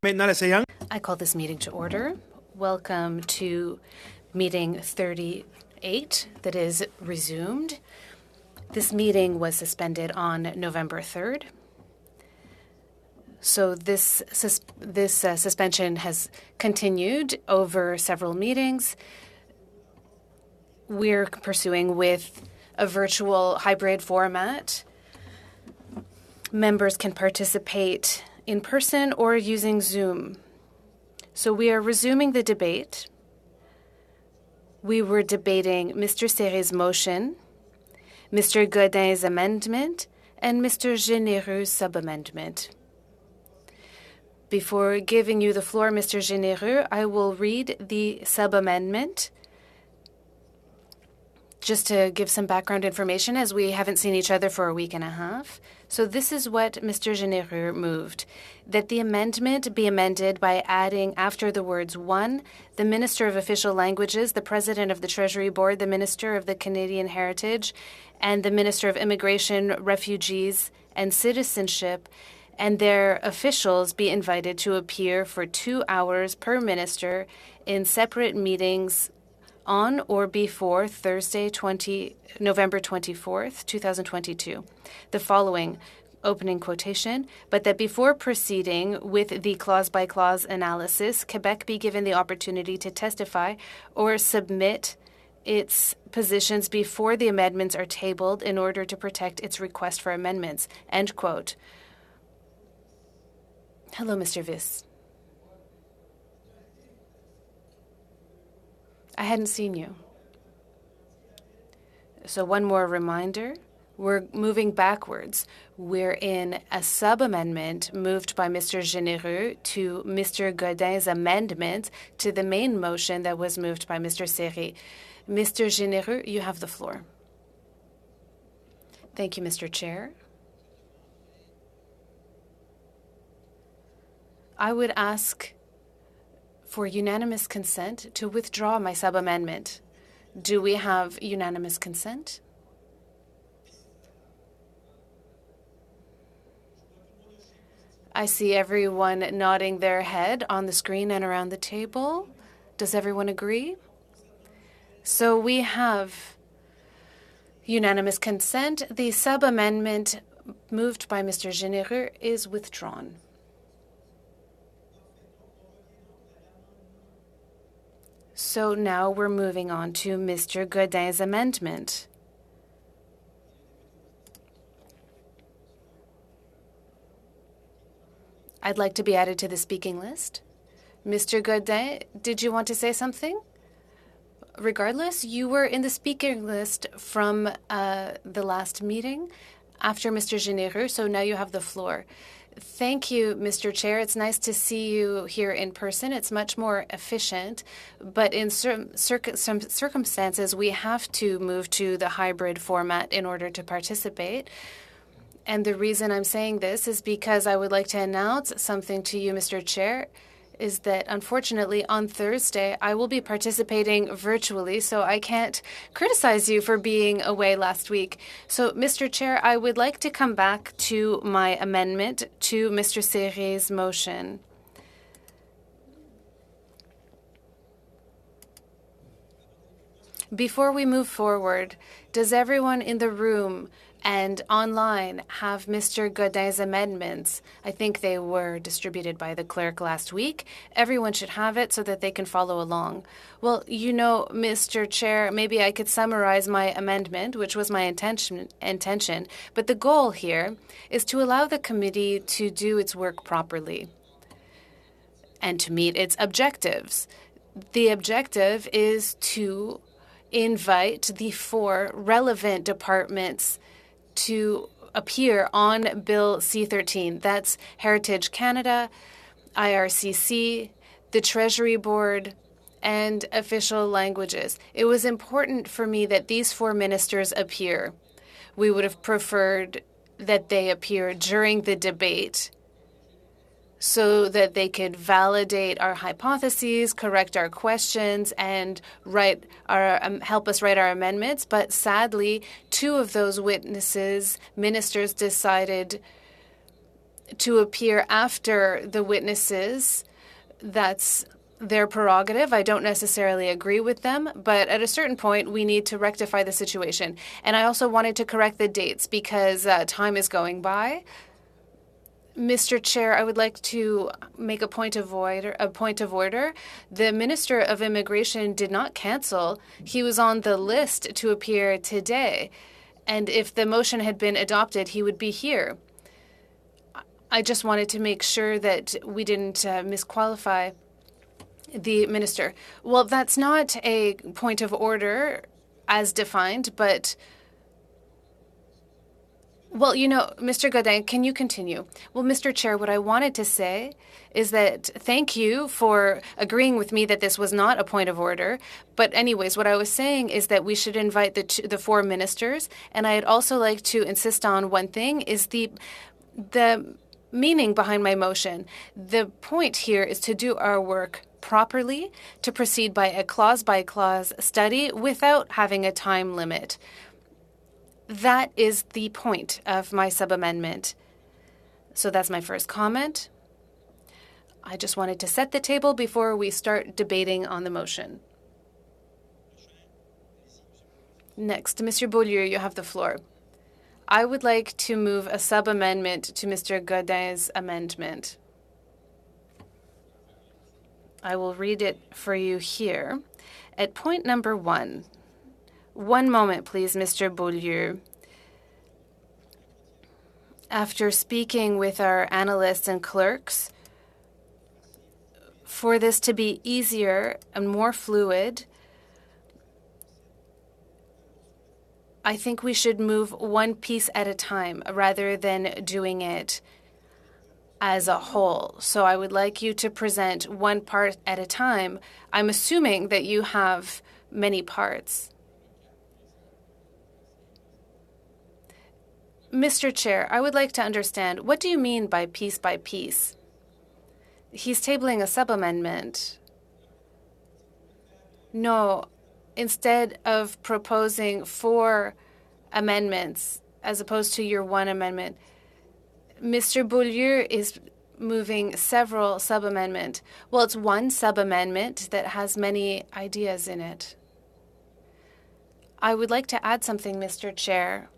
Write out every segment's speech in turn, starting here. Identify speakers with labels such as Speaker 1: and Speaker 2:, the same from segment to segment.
Speaker 1: I call this meeting to order. Welcome to meeting 38 that is resumed. This meeting was suspended on November 3rd. So this suspension has continued over several meetings. We're pursuing with a virtual hybrid format. Members can participate in person or using Zoom. So we are resuming the debate. We were debating Mr. Serre's motion, Mr. Godin's amendment, and Mr. Généreux's sub-amendment. Before giving you the floor, Mr. Généreux, I will read the sub-amendment just to give some background information, as we haven't seen each other for a week and a half. So this is what Mr. Généreux moved, that the amendment be amended by adding after the words 1, the Minister of Official Languages, the President of the Treasury Board, the Minister of the Canadian Heritage, and the Minister of Immigration, Refugees, and Citizenship, and their officials be invited to appear for 2 hours per minister in separate meetings on or before Thursday, November 24th, 2022. The following opening quotation, but that before proceeding with the clause-by-clause analysis, Quebec be given the opportunity to testify or submit its positions before the amendments are tabled in order to protect its request for amendments. End quote. Hello, Mr. Viss. I hadn't seen you. So one more reminder, we're moving backwards. We're in a sub-amendment moved by Mr. Généreux to Mr. Godin's amendment to the main motion that was moved by Mr. Serre. Mr. Généreux, you have the floor. Thank you, Mr. Chair. I would ask for unanimous consent to withdraw my sub-amendment. Do we have unanimous consent? I see everyone nodding their head on the screen and around the table. Does everyone agree? So we have unanimous consent. The sub-amendment moved by Mr. Généreux is withdrawn. So now we're moving on to Mr. Godin's amendment. I'd like to be added to the speaking list. Mr. Godin, did you want to say something? Regardless, you were in the speaking list from the last meeting after Mr. Généreux, so now you have the floor. Thank you, Mr. Chair. It's nice to see you here in person. It's much more efficient, but in some circumstances, we have to move to the hybrid format in order to participate. And the reason I'm saying this is because I would like to announce something to you, Mr. Chair, is that unfortunately on Thursday, I will be participating virtually, so I can't criticize you for being away last week. So, Mr. Chair, I would like to come back to my amendment to Mr. Serre's motion. Before we move forward, does everyone in the room and online have Mr. Godin's amendments? I think they were distributed by the clerk last week. Everyone should have it so that they can follow along. Well, you know, Mr. Chair, maybe I could summarize my amendment, which was my intention, but the goal here is to allow the committee to do its work properly and to meet its objectives. The objective is to invite the 4 relevant departments to appear on Bill C-13. That's Heritage Canada, IRCC, the Treasury Board, and Official Languages. It was important for me that these 4 ministers appear. We would have preferred that they appear during the debate so that they could validate our hypotheses, correct our questions, and help us write our amendments. But sadly, 2 of those ministers, decided to appear after the witnesses. That's their prerogative. I don't necessarily agree with them, but at a certain point, we need to rectify the situation. And I also wanted to correct the dates because time is going by. Mr. Chair, I would like to make a point of order. The Minister of Immigration did not cancel. He was on the list to appear today. And if the motion had been adopted, he would be here. I just wanted to make sure that we didn't misqualify the minister. Well, that's not a point of order as defined, but... Well, Mr. Godin, can you continue? Well, Mr. Chair, what I wanted to say is that thank you for agreeing with me that this was not a point of order. But anyways, what I was saying is that we should invite the four ministers. And I'd also like to insist on one thing, is the meaning behind my motion. The point here is to do our work properly, to proceed by a clause-by-clause study without having a time limit. That is the point of my sub-amendment. So that's my first comment. I just wanted to set the table before we start debating on the motion. Next, Mr. Beaulieu, you have the floor. I would like to move a sub-amendment to Mr. Godin's amendment. I will read it for you here. At point number 1, one moment, please, Mr. Beaulieu. After speaking with our analysts and clerks, for this to be easier and more fluid, I think we should move one piece at a time rather than doing it as a whole. So I would like you to present one part at a time. I'm assuming that you have many parts. Mr. Chair, I would like to understand, what do you mean by piece by piece? He's tabling a sub-amendment. No, instead of proposing 4 amendments as opposed to your one amendment, Mr. Beaulieu is moving several sub-amendments. Well, it's one sub-amendment that has many ideas in it. I would like to add something, Mr. Chair.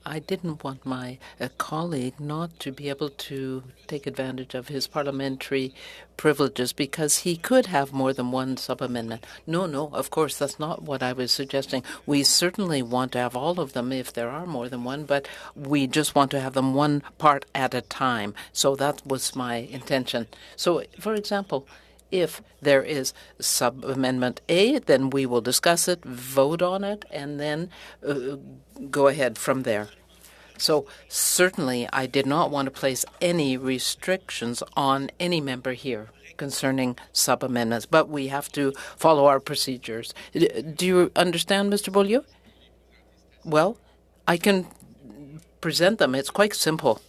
Speaker 2: I didn't want my colleague not to be able to take advantage of his parliamentary privileges because he could have more than one sub-amendment. No, of course, that's not what I was suggesting. We certainly want to have all of them if there are more than one, but we just want to have them one part at a time. So that was my intention. So, for example, if there is sub-amendment A, then we will discuss it, vote on it, and then go ahead from there. So certainly I did not want to place any restrictions on any member here concerning sub-amendments, but we have to follow our procedures. Do you understand, Mr. Beaulieu? Well, I can present them. It's quite simple.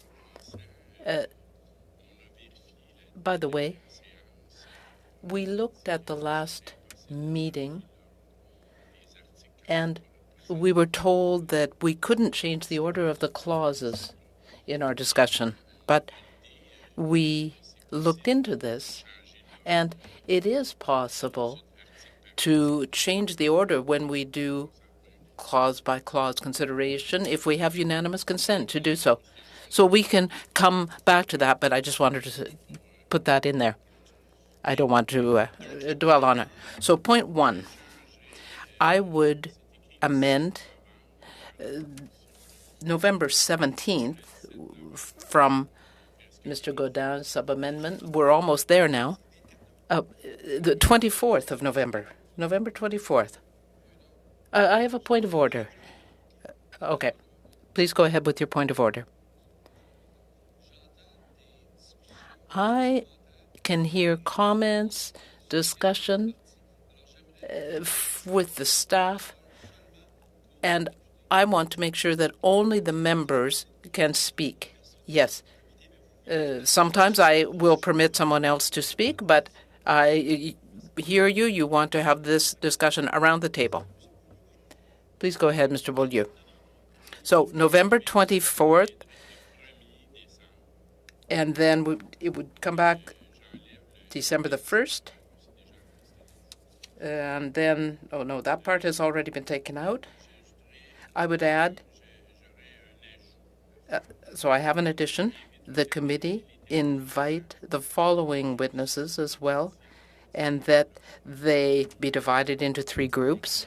Speaker 2: By the way, we looked at the last meeting, and we were told that we couldn't change the order of the clauses in our discussion. But we looked into this, and it is possible to change the order when we do clause-by-clause consideration if we have unanimous consent to do so. So we can come back to that, but I just wanted to put that in there. I don't want to dwell on it. So point 1, I would amend November 17th from Mr. Godin's sub-amendment. We're almost there now. The 24th of November, November 24th. I have a point of order. Okay. Please go ahead with your point of order. I can hear comments, discussion with the staff, and I want to make sure that only the members can speak. Yes. Sometimes I will permit someone else to speak, but I hear you. You want to have this discussion around the table. Please go ahead, Mr. Beaulieu. So November 24th, and then it would come back December the 1st. And then, oh no, that part has already been taken out. I would add, so I have an addition. The committee invite the following witnesses as well, and that they be divided into 3 groups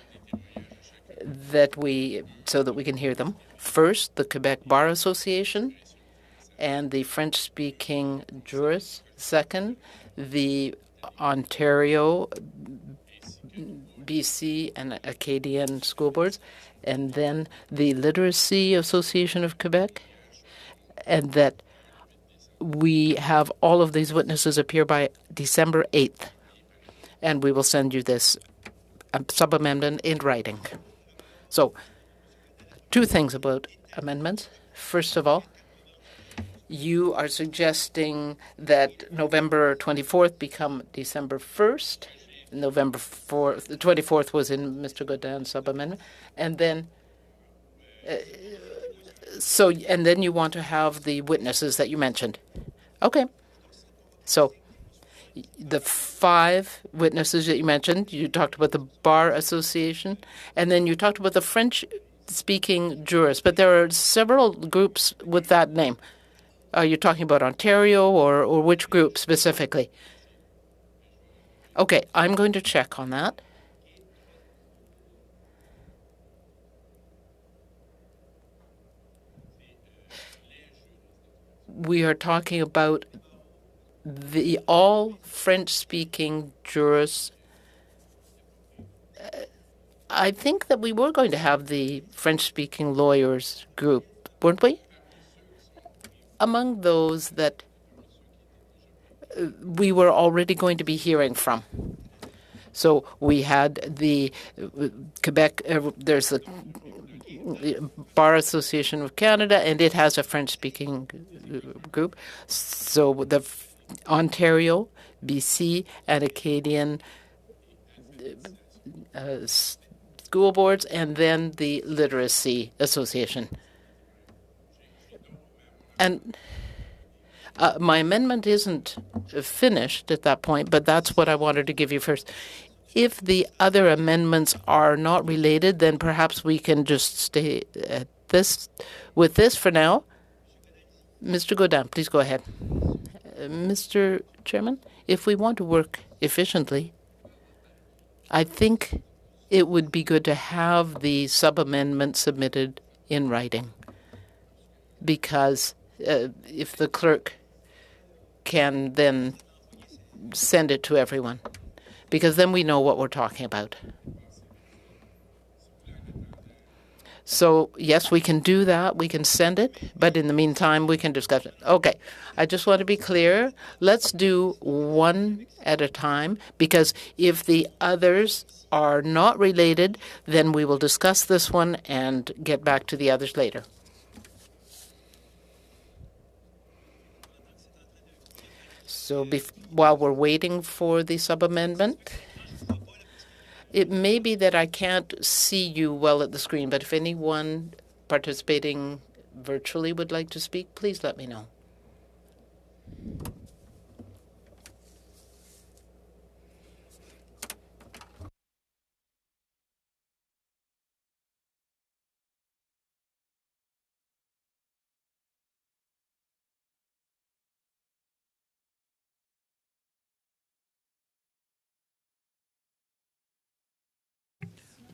Speaker 2: so that we can hear them. First, the Quebec Bar Association and the French-speaking jurists. Second, the Ontario, BC, and Acadian school boards. And then the Literacy Association of Quebec. And that we have all of these witnesses appear by December 8th. And we will send you this sub-amendment in writing. So, 2 things about amendments. First of all, you are suggesting that November 24th become December 1st. November 4th, the 24th was in Mr. Godin's sub-amendment. And then, and then you want to have the witnesses that you mentioned. Okay. So, the 5 witnesses that you mentioned, you talked about the Bar Association, and then you talked about the French-speaking jurists, but there are several groups with that name. Are you talking about Ontario or which group specifically? Okay, I'm going to check on that. We are talking about the all French-speaking jurists. I think that we were going to have the French-speaking lawyers group, weren't we? Among those that we were already going to be hearing from. So we had the Quebec, there's the Bar Association of Canada, and it has a French-speaking group. So the Ontario, BC, and Acadian school boards, and then the Literacy Association. And my amendment isn't finished at that point, but that's what I wanted to give you first. If the other amendments are not related, then perhaps we can just stay at with this for now. Mr. Godin, please go ahead. Mr. Chairman, if we want to work efficiently, I think it would be good to have the sub-amendment submitted in writing, because if the clerk can then send it to everyone, because then we know what we're talking about. So, yes, we can do that. We can send it, but in the meantime, we can discuss it. Okay, I just want to be clear. Let's do one at a time, because if the others are not related, then we will discuss this one and get back to the others later. So while we're waiting for the sub-amendment, it may be that I can't see you well at the screen, but if anyone participating virtually would like to speak, please let me know.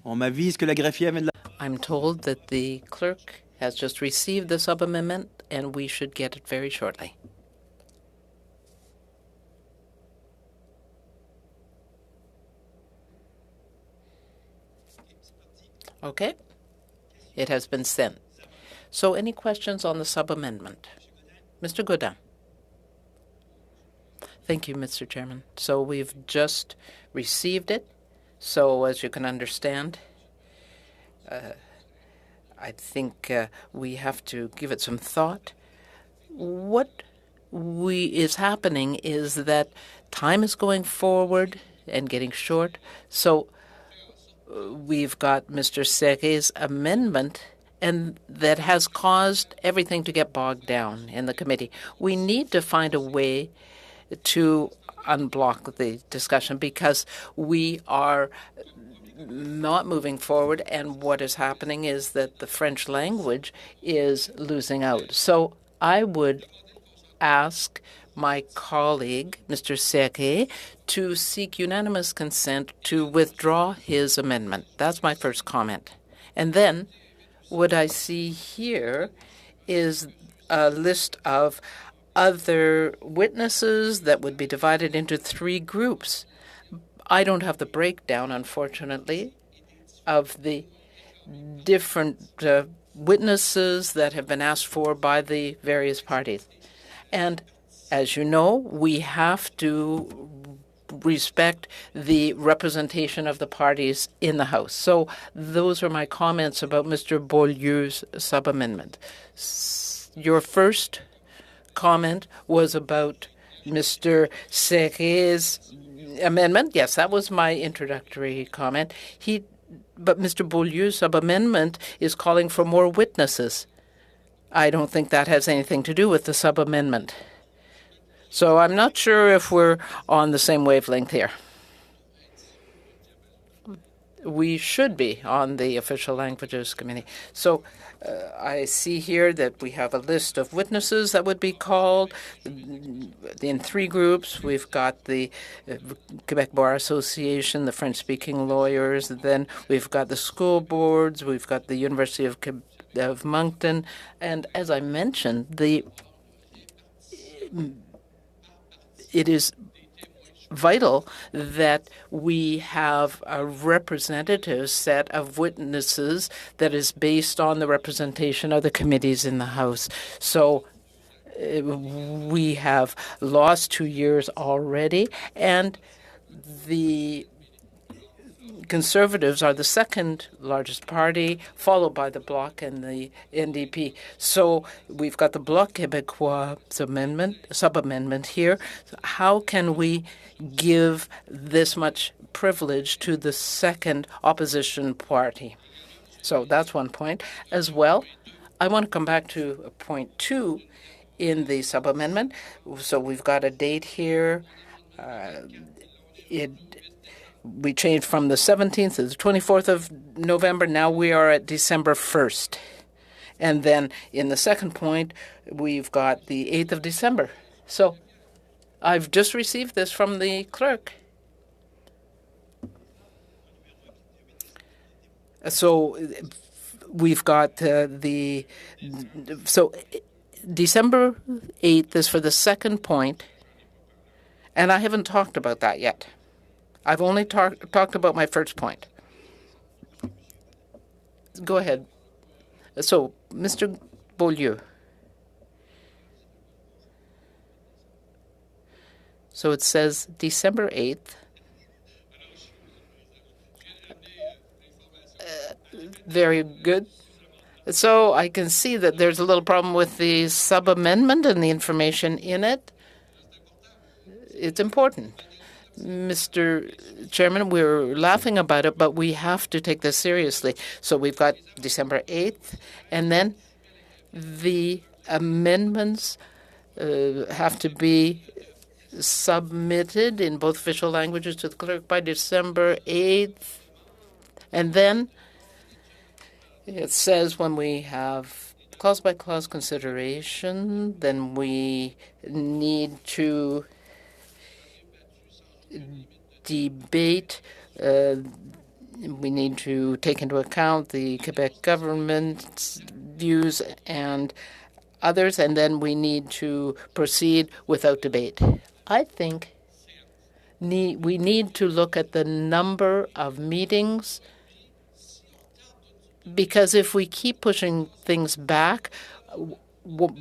Speaker 3: On m'avise que la greffière vient de la...
Speaker 2: I'm told that the clerk has just received the sub-amendment, and we should get it very shortly. Okay. It has been sent. So any questions on the sub-amendment? Mr. Godin. Thank you, Mr. Chairman. So we've just received it. So as you can understand, I think we have to give it some thought. What is happening is that time is going forward and getting short. So we've got Mr. Serre's amendment, and that has caused everything to get bogged down in the committee. We need to find a way to unblock the discussion because we are not moving forward, and what is happening is that the French language is losing out. So I would ask my colleague, Mr. Serret, to seek unanimous consent to withdraw his amendment. That's my first comment. And then what I see here is a list of other witnesses that would be divided into 3 groups. I don't have the breakdown, unfortunately, of the different witnesses that have been asked for by the various parties. And as you know, we have to respect the representation of the parties in the House. So those are my comments about Mr. Beaulieu's sub-amendment. Your first comment was about Mr. Serret's amendment. Yes, that was my introductory comment. But Mr. Beaulieu's sub-amendment is calling for more witnesses. I don't think that has anything to do with the sub-amendment. So I'm not sure if we're on the same wavelength here. We should be on the Official Languages Committee. So I see here that we have a list of witnesses that would be called in 3 groups. We've got the Quebec Bar Association, the French-speaking lawyers, then we've got the school boards, we've got the University of Moncton, and as I mentioned, it is vital that we have a representative set of witnesses that is based on the representation of the committees in the House. So we have lost 2 years already, and the Conservatives are the second largest party, followed by the Bloc and the NDP. So we've got the Bloc Québécois sub-amendment here. How can we give this much privilege to the second opposition party? So that's one point. As well, I want to come back to point 2 in the sub-amendment. So we've got a date here. We changed from the 17th to the 24th of November. Now we are at December 1st. And then in the second point, we've got the 8th of December. So I've just received this from the clerk. So we've got so December 8th is for the second point, and I haven't talked about that yet. I've only talked about my first point. Go ahead. So, Mr. Beaulieu. So it says December 8th. Very good. So I can see that there's a little problem with the sub-amendment and the information in it. It's important. Mr. Chairman, we're laughing about it, but we have to take this seriously. So we've got December 8th, and then the amendments have to be submitted in both official languages to the clerk by December 8th. And then it says when we have clause-by-clause consideration, then we need to debate. We need to take into account the Quebec government's views and others, and then we need to proceed without debate. I think we need to look at the number of meetings, because if we keep pushing things back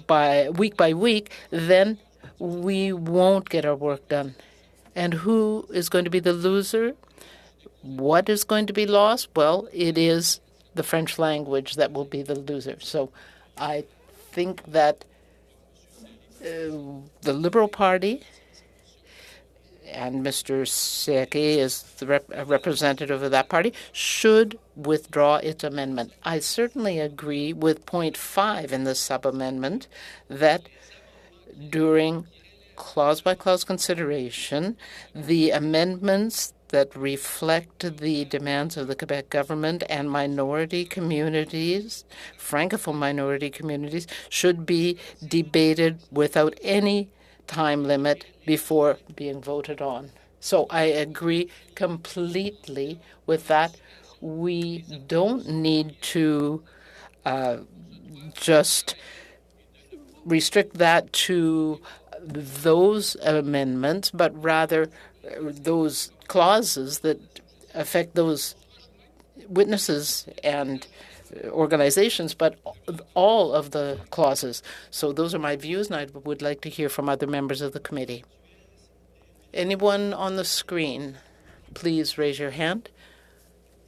Speaker 2: by week, then we won't get our work done. And who is going to be the loser? What is going to be lost? Well, it is the French language that will be the loser. So I think that the Liberal Party and Mr. Seki is the a representative of that party, should withdraw its amendment. I certainly agree with point 5 in the sub-amendment that during clause-by-clause consideration, the amendments that reflect the demands of the Quebec government and minority communities, francophone minority communities, should be debated without any time limit before being voted on. So I agree completely with that. We don't need to just restrict that to those amendments, but rather those clauses that affect those witnesses and organizations, but all of the clauses. So those are my views, and I would like to hear from other members of the committee. Anyone on the screen, please raise your hand.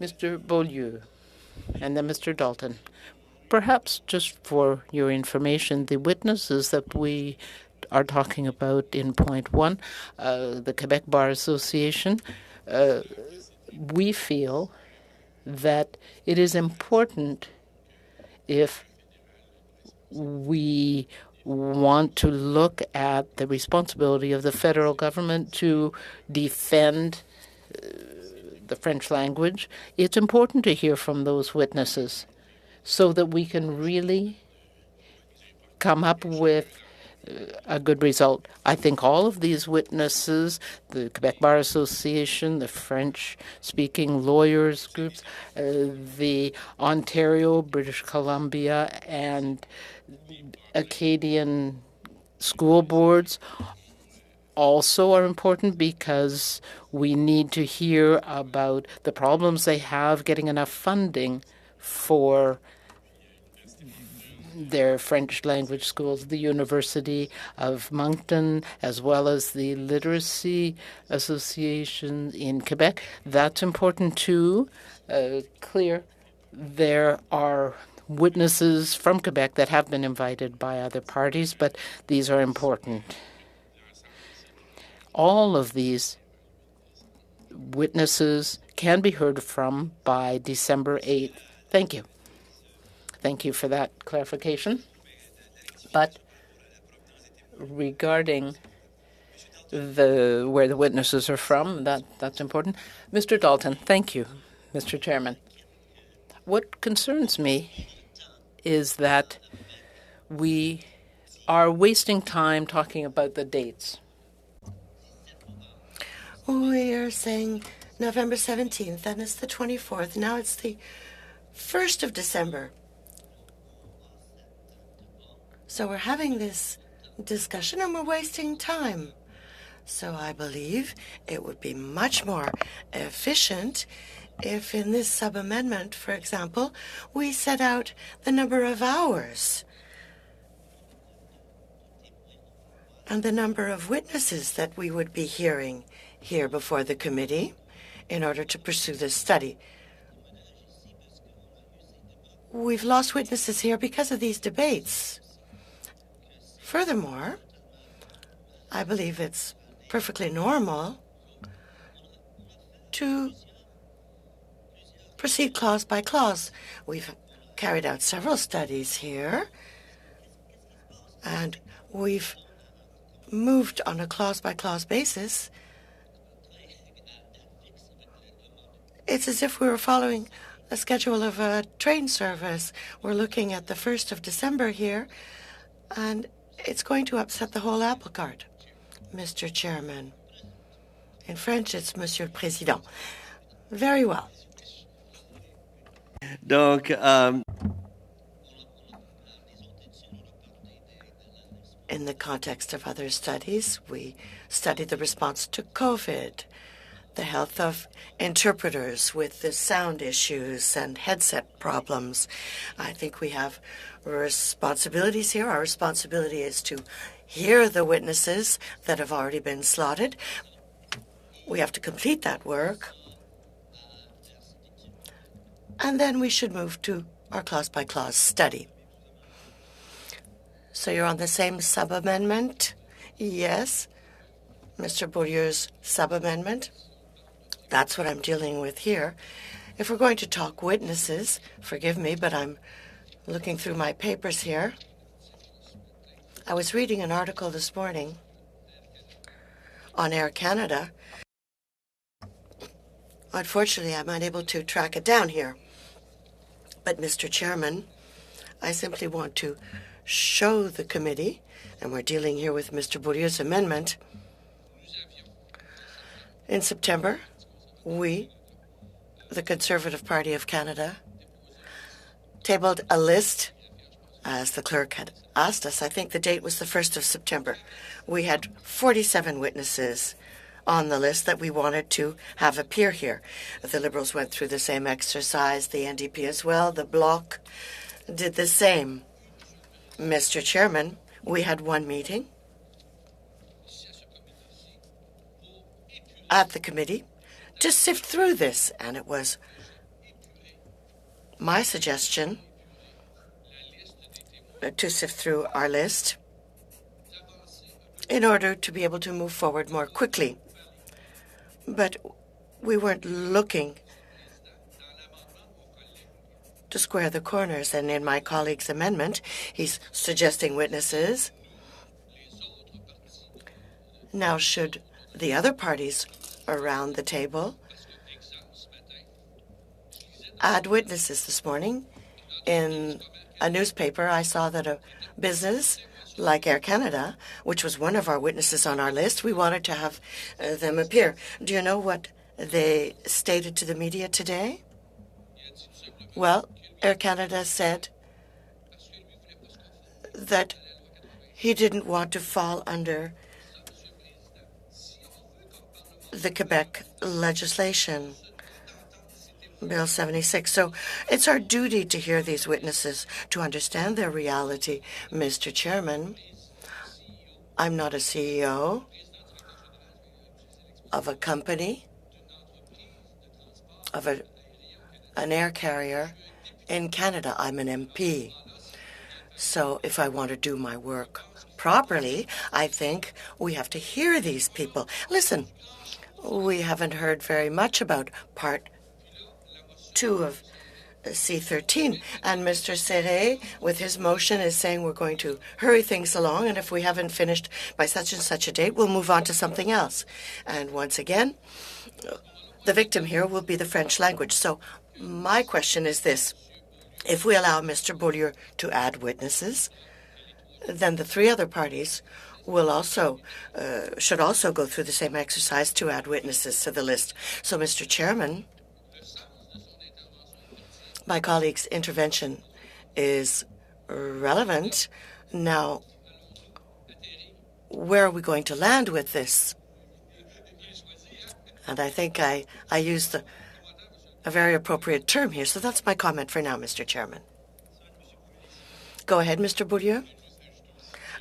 Speaker 2: Mr. Beaulieu, and then Mr. Dalton. Perhaps just for your information, the witnesses that we are talking about in point 1, the Quebec Bar Association, we feel that it is important, if we want to look at the responsibility of the federal government to defend the French language, it's important to hear from those witnesses so that we can really come up with a good result. I think all of these witnesses, the Quebec Bar Association, the French-speaking lawyers groups, the Ontario, British Columbia, and Acadian school boards also are important because we need to hear about the problems they have getting enough funding for their French language schools, the University of Moncton, as well as the Literacy Association in Quebec. That's important too. Clear, there are witnesses from Quebec that have been invited by other parties, but these are important. All of these witnesses can be heard from by December 8th. Thank you. Thank you for that clarification. But regarding where the witnesses are from, that's important. Mr. Dalton, thank you, Mr. Chairman. What concerns me is that we are wasting time talking about the dates.
Speaker 4: We are saying November 17th, then it's the 24th. Now it's the 1st of December. So we're having this discussion and we're wasting time. So I believe it would be much more efficient if in this sub-amendment, for example, we set out the number of hours and the number of witnesses that we would be hearing here before the committee in order to pursue this study. We've lost witnesses here because of these debates. Furthermore, I believe it's perfectly normal to proceed clause by clause. We've carried out several studies here, and we've moved on a clause-by-clause basis. It's as if we were following a schedule of a train service. We're looking at the 1st of December here, and it's going to upset the whole apple cart, Mr. Chairman. In French, it's Monsieur le Président. Very well.
Speaker 5: Donc,
Speaker 4: in the context of other studies, we studied the response to COVID, the health of interpreters with the sound issues and headset problems. I think we have responsibilities here. Our responsibility is to hear the witnesses that have already been slotted. We have to complete that work. And then we should move to our clause-by-clause study. So you're on the same sub-amendment? Yes. Mr. Beaulieu's sub-amendment. That's what I'm dealing with here. If we're going to talk witnesses, forgive me, but I'm looking through my papers here. I was reading an article this morning on Air Canada. Unfortunately, I'm unable to track it down here. But, Mr. Chairman, I simply want to show the committee, and we're dealing here with Mr. Beaulieu's amendment. In September, we, the Conservative Party of Canada, tabled a list, as the clerk had asked us. I think the date was the 1st of September. We had 47 witnesses on the list that we wanted to have appear here. The Liberals went through the same exercise, the NDP as well. The Bloc did the same. Mr. Chairman, we had one meeting at the committee to sift through this, and it was my suggestion to sift through our list in order to be able to move forward more quickly. But we weren't looking to square the corners, and in my colleague's amendment, he's suggesting witnesses. Now, should the other parties around the table add witnesses this morning? In a newspaper, I saw that a business like Air Canada, which was one of our witnesses on our list, we wanted to have them appear. Do you know what they stated to the media today? Well, Air Canada said that he didn't want to fall under the Quebec legislation, Bill 76. So it's our duty to hear these witnesses, to understand their reality. Mr. Chairman, I'm not a CEO of a company, of an air carrier in Canada. I'm an MP. So if I want to do my work properly, I think we have to hear these people. Listen, we haven't heard very much about Part 2 of C-13, and Mr. Serret, with his motion, is saying we're going to hurry things along, and if we haven't finished by such and such a date, we'll move on to something else. And once again, the victim here will be the French language. So my question is this. If we allow Mr. Beaulieu to add witnesses, then the three other parties will also should also go through the same exercise to add witnesses to the list. So, Mr. Chairman, my colleague's intervention is relevant. Now, where are we going to land with this? And I think I used a very appropriate term here, so that's my comment for now, Mr. Chairman. Go ahead, Mr. Beaulieu.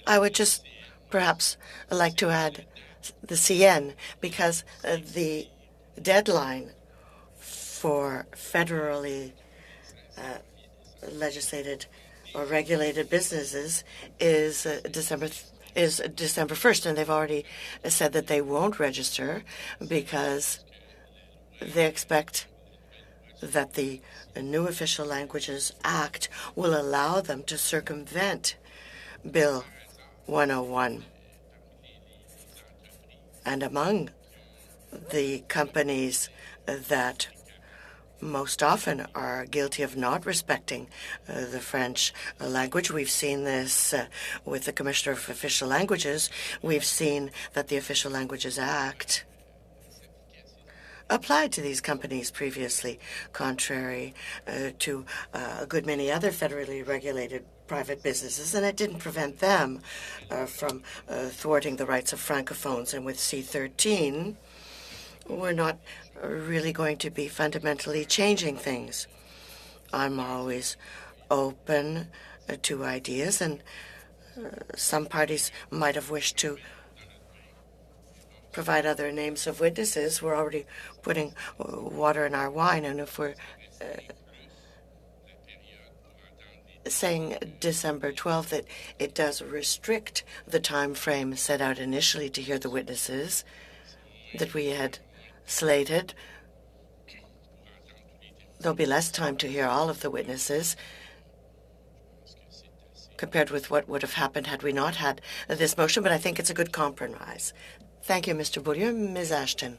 Speaker 4: I would just perhaps like to add the CN, because the deadline for federally legislated or regulated businesses is December 1st, and they've already said that they won't register because they expect that the new Official Languages Act will allow them to circumvent Bill 101. And among the companies that most often are guilty of not respecting the French language. We've seen this with the Commissioner of Official Languages. We've seen that the Official Languages Act applied to these companies previously, contrary to a good many other federally regulated private businesses, and it didn't prevent them from thwarting the rights of francophones. And with C-13, we're not really going to be fundamentally changing things. I'm always open to ideas, and some parties might have wished to provide other names of witnesses. We're already putting water in our wine, and if we're saying December 12th, that it does restrict the time frame set out initially to hear the witnesses that we had slated. There'll be less time to hear all of the witnesses compared with what would have happened had we not had this motion, but I think it's a good compromise. Thank you, Mr. Beaulieu. Ms. Ashton.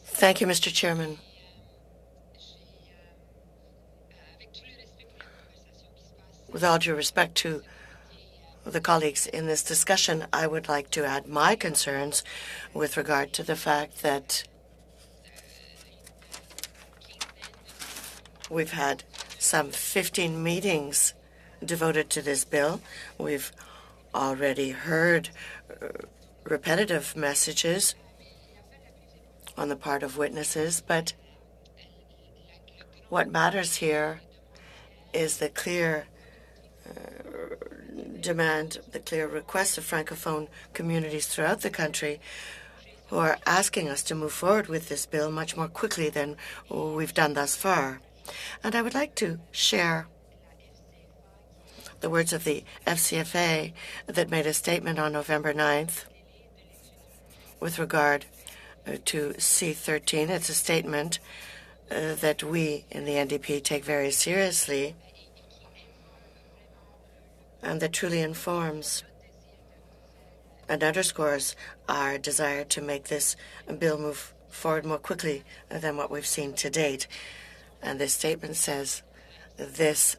Speaker 4: Thank you, Mr. Chairman. With all due respect to the colleagues in this discussion, I would like to add my concerns with regard to the fact that we've had some 15 meetings devoted to this bill. We've already heard repetitive messages on the part of witnesses, but what matters here is the clear demand, the clear request of Francophone communities throughout the country who are asking us to move forward with this bill much more quickly than we've done thus far. And I would like to share the words of the FCFA that made a statement on November 9th with regard to C-13. It's a statement that we in the NDP take very seriously and that truly informs and underscores our desire to make this bill move forward more quickly than what we've seen to date. And this statement says this.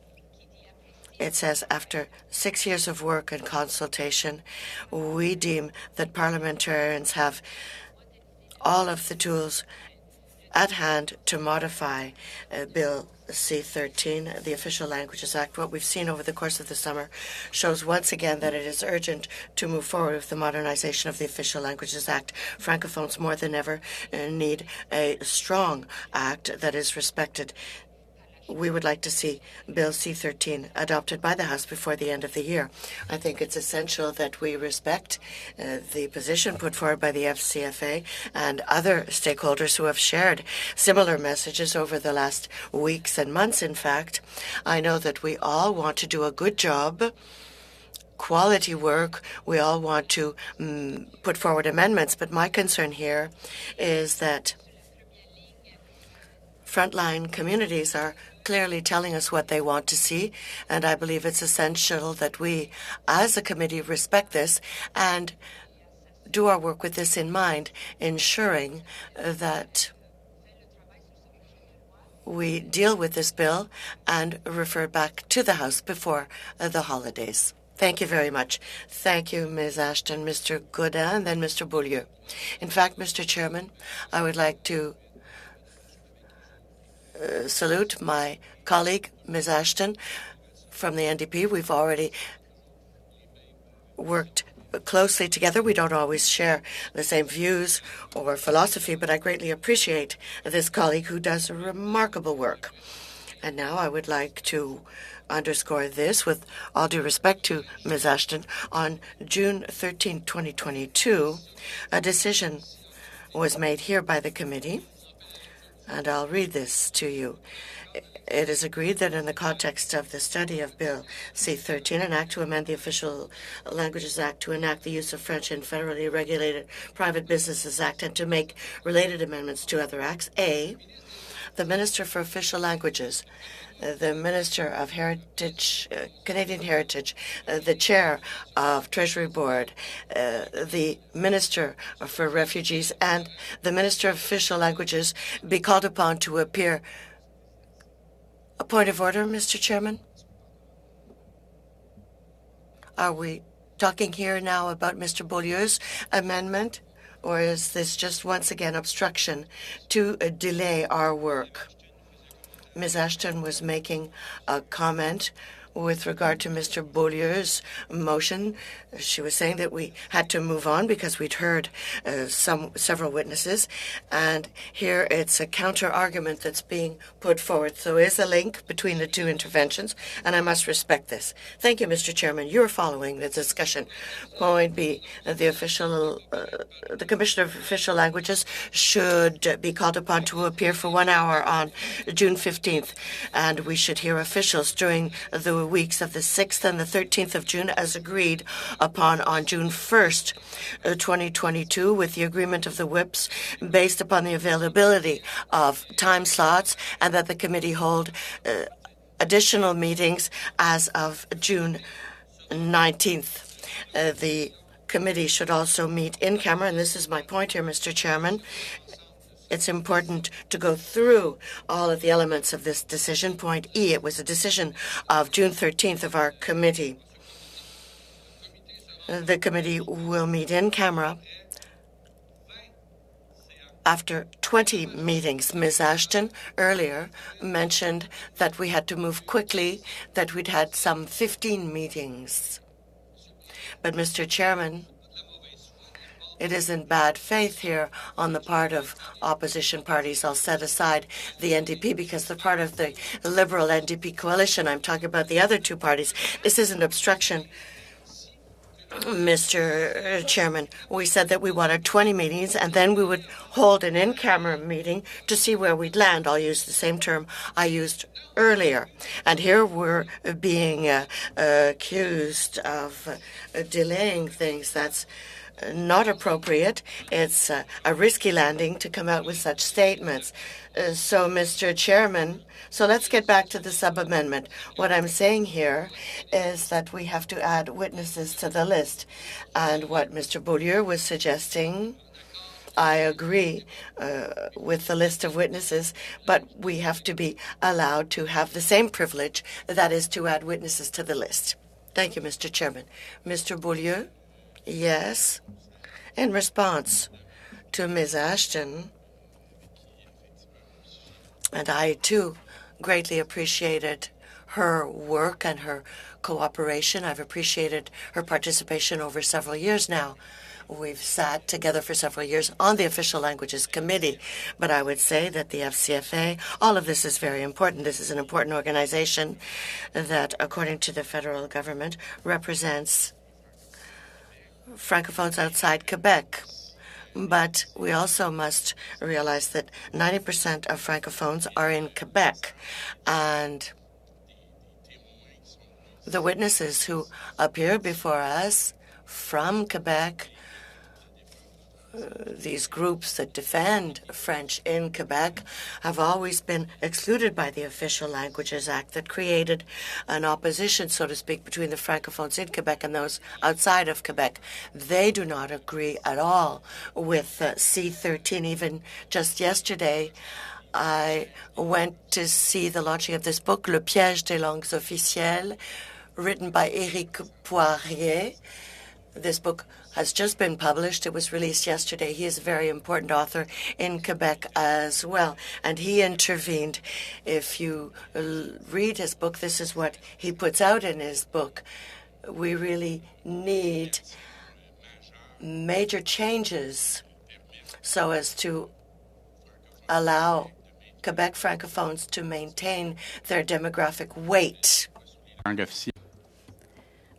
Speaker 4: It says, after 6 years of work and consultation, we deem that parliamentarians have all of the tools at hand to modify Bill C-13, the Official Languages Act. What we've seen over the course of the summer shows once again that it is urgent to move forward with the modernization of the Official Languages Act. Francophones more than ever need a strong act that is respected. We would like to see Bill C-13 adopted by the House before the end of the year. I think it's essential that we respect the position put forward by the FCFA and other stakeholders who have shared similar messages over the last weeks and months, in fact. I know that we all want to do a good job, quality work. We all want to put forward amendments, but my concern here is that frontline communities are clearly telling us what they want to see, and I believe it's essential that we, as a committee, respect this and do our work with this in mind, ensuring that we deal with this bill and refer back to the House before the holidays. Thank you very much. Thank you, Ms. Ashton, Mr. Godin, and then Mr. Beaulieu. In fact, Mr. Chairman, I would like to salute my colleague, Ms. Ashton, from the NDP. We've already worked closely together. We don't always share the same views or philosophy, but I greatly appreciate this colleague who does remarkable work. And now I would like to underscore this, with all due respect to Ms. Ashton. On June 13, 2022, a decision was made here by the committee, and I'll read this to you. It is agreed that in the context of the study of Bill C-13, an act to amend the Official Languages Act to enact the use of French in federally regulated private businesses act and to make related amendments to other acts. A, the Minister for Official Languages, the Minister of Heritage, Canadian Heritage, the Chair of Treasury Board, the Minister for Refugees, and the Minister of Official Languages be called upon to appear. A point of order, Mr. Chairman? Are we talking here now about Mr. Beaulieu's amendment, or is this just once again obstruction to delay our work? Ms. Ashton was making a comment with regard to Mr. Beaulieu's motion, she was saying that we had to move on because we'd heard several witnesses, and here it's a counter-argument that's being put forward. So there is a link between the two interventions, and I must respect this. Thank you, Mr. Chairman. You're following the discussion. Point B, the Commissioner of Official Languages should be called upon to appear for 1 hour on June 15th, and we should hear officials during the weeks of the 6th and the 13th of June as agreed upon on June 1st, 2022, with the agreement of the whips based upon the availability of time slots, and that the committee hold additional meetings as of June 19th. The committee should also meet in camera, and this is my point here, Mr. Chairman. It's important to go through all of the elements of this decision. Point E, it was a decision of June 13th of our committee. The committee will meet in camera after 20 meetings. Ms. Ashton earlier mentioned that we had to move quickly, that we'd had some 15 meetings. But, Mr. Chairman, it isn't bad faith here on the part of opposition parties. I'll set aside the NDP because they're part of the Liberal NDP coalition. I'm talking about the other two parties. This isn't obstruction, Mr. Chairman. We said that we wanted 20 meetings, and then we would hold an in-camera meeting to see where we'd land. I'll use the same term I used earlier. And here we're being accused of delaying things. That's not appropriate. It's a risky landing to come out with such statements. So, Mr. Chairman, so let's get back to the sub-amendment. What I'm saying here is that we have to add witnesses to the list. And what Mr. Beaulieu was suggesting, I agree with the list of witnesses, but we have to be allowed to have the same privilege, that is to add witnesses to the list. Thank you, Mr. Chairman. Mr. Beaulieu? Yes. In response to Ms. Ashton, and I, too, greatly appreciated her work and her cooperation. I've appreciated her participation over several years now. We've sat together for several years on the Official Languages Committee, but I would say that the FCFA, all of this is very important. This is an important organization that, according to the federal government, represents Francophones outside Quebec. But we also must realize that 90% of Francophones are in Quebec, and the witnesses who appear before us from Quebec, these groups that defend French in Quebec, have always been excluded by the Official Languages Act that created an opposition, so to speak, between the Francophones in Quebec and those outside of Quebec. They do not agree at all with C13. Even just yesterday, I went to see the launching of this book, Le Piège des langues officielles, written by Éric Poirier. This book has just been published. It was released yesterday. He is a very important author in Quebec as well, and he intervened. If you read his book, this is what he puts out in his book. We really need major changes so as to allow Quebec Francophones to maintain their demographic weight.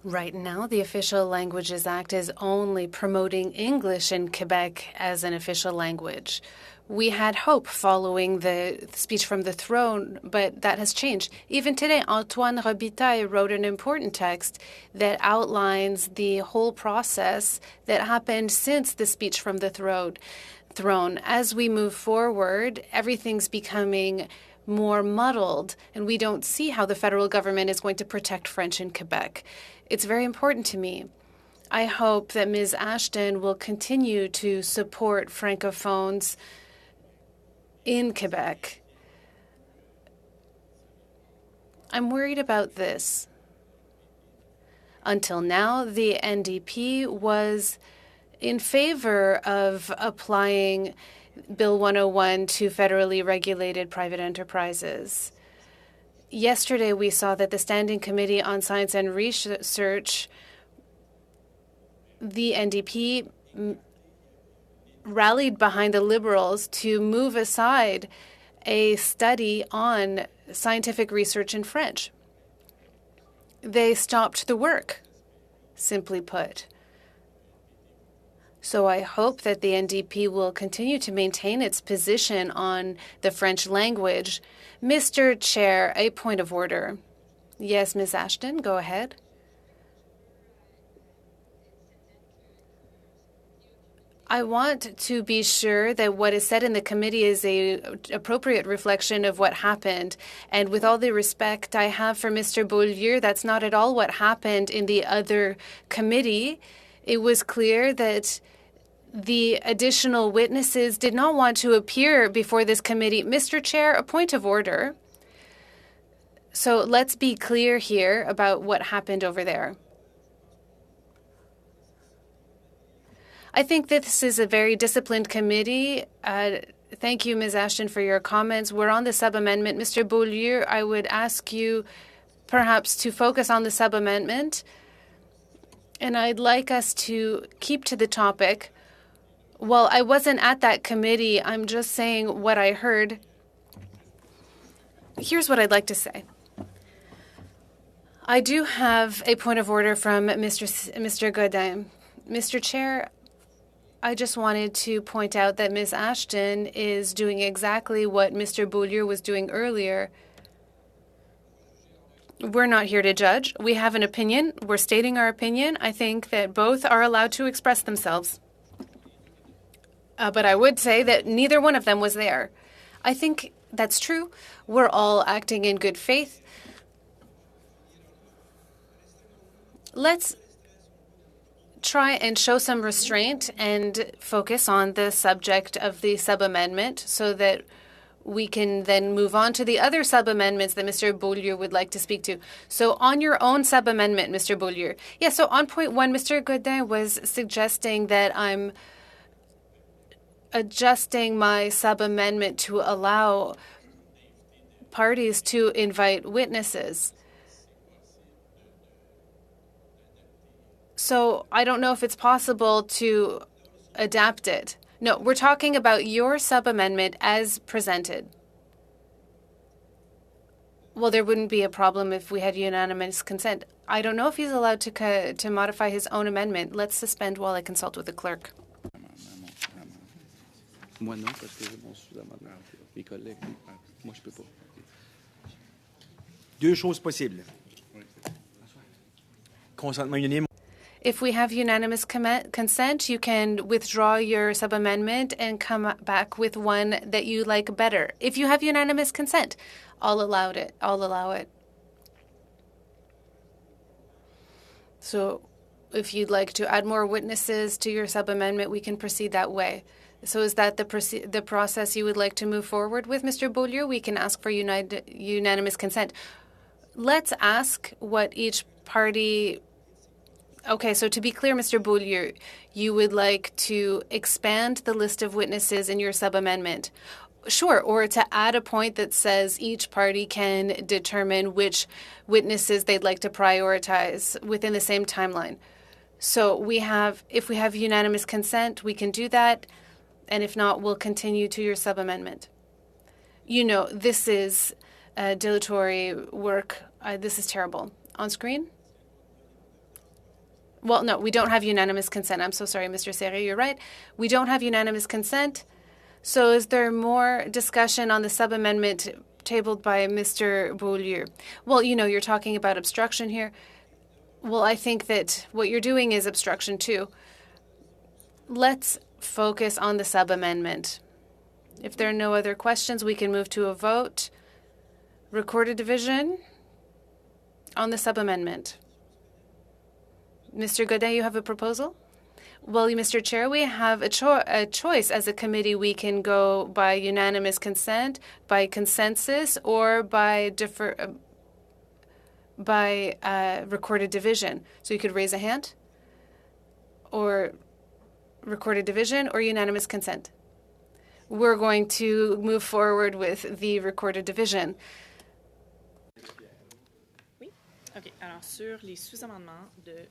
Speaker 1: Right now, the Official Languages Act is only promoting English in Quebec as an official language. We had hope following the speech from the throne, but that has changed. Even today, Antoine Robitaille wrote an important text that outlines the whole process that happened since the speech from the throne. As we move forward, everything's becoming more muddled, and we don't see how the federal government is going to protect French in Quebec. It's very important to me. I hope that Ms. Ashton will continue to support Francophones in Quebec. I'm worried about this. Until now, the NDP was in favor of applying Bill 101 to federally regulated private enterprises. Yesterday, we saw that the Standing Committee on Science and Research, the NDP, rallied behind the Liberals to move aside a study on scientific research in French. They stopped the work, simply put. So I hope that the NDP will continue to maintain its position on the French language. Mr. Chair, a point of order. Yes, Ms. Ashton, go ahead. I want to be sure that what is said in the committee is an appropriate reflection of what happened. And with all the respect I have for Mr. Beaulieu, that's not at all what happened in the other committee. It was clear that the additional witnesses did not want to appear before this committee. Mr. Chair, a point of order. So let's be clear here about what happened over there. I think this is a very disciplined committee. Thank you, Ms. Ashton, for your comments. We're on the sub-amendment. Mr. Beaulieu, I would ask you perhaps to focus on the sub-amendment. And I'd like us to keep to the topic. Well, I wasn't at that committee. I'm just saying what I heard. Here's what I'd like to say. I do have a point of order from Mr. Godin. Mr. Chair, I just wanted to point out that Ms. Ashton is doing exactly what Mr. Beaulieu was doing earlier. We're not here to judge. We have an opinion. We're stating our opinion. I think that both are allowed to express themselves. But I would say that neither one of them was there. I think that's true. We're all acting in good faith. Let's try and show some restraint and focus on the subject of the sub-amendment so that we can then move on to the other sub-amendments that Mr. Beaulieu would like to speak to. So on your own sub-amendment, Mr. Beaulieu. Yeah, so on point one, Mr. Godin was suggesting that I'm adjusting my sub-amendment to allow parties to invite witnesses. So I don't know if it's possible to adapt it. No, we're talking about your sub-amendment as presented. Well, there wouldn't be a problem if we had unanimous consent. I don't know if he's allowed to modify his own amendment. Let's suspend while I consult with the clerk.
Speaker 3: Moi non, parce que j'ai mon sous-amendement. Mes collègues, moi je peux pas. Deux choses possibles. Consentement unanime.
Speaker 1: If we have unanimous consent, you can withdraw your sub-amendment and come back with one that you like better. If you have unanimous consent, I'll allow it. So if you'd like to add more witnesses to your sub-amendment, we can proceed that way. So is that the process you would like to move forward with, Mr. Beaulieu? We can ask for unanimous consent. Let's ask what each party... Okay, so to be clear, Mr. Beaulieu, you would like to expand the list of witnesses in your sub-amendment. Sure, or to add a point that says each party can determine which witnesses they'd like to prioritize within the same timeline. So if we have unanimous consent, we can do that. And if not, we'll continue to your sub-amendment. You know, this is dilatory work. This is terrible. On screen? Well, no, we don't have unanimous consent. I'm so sorry, Mr. Serre, you're right. We don't have unanimous consent. So is there more discussion on the sub-amendment tabled by Mr. Beaulieu? Well, you know, you're talking about obstruction here. Well, I think that what you're doing is obstruction too. Let's focus on the sub-amendment. If there are no other questions, we can move to a vote. Recorded division on the sub-amendment. Mr. Godin, you have a proposal? Well, Mr. Chair, we have a choice as a committee. We can go by unanimous consent, by consensus, or by recorded division. So you could raise a hand, or recorded division, or unanimous consent. We're going to move forward with the recorded division.
Speaker 5: OK. Alors, sur les sous-amendements de...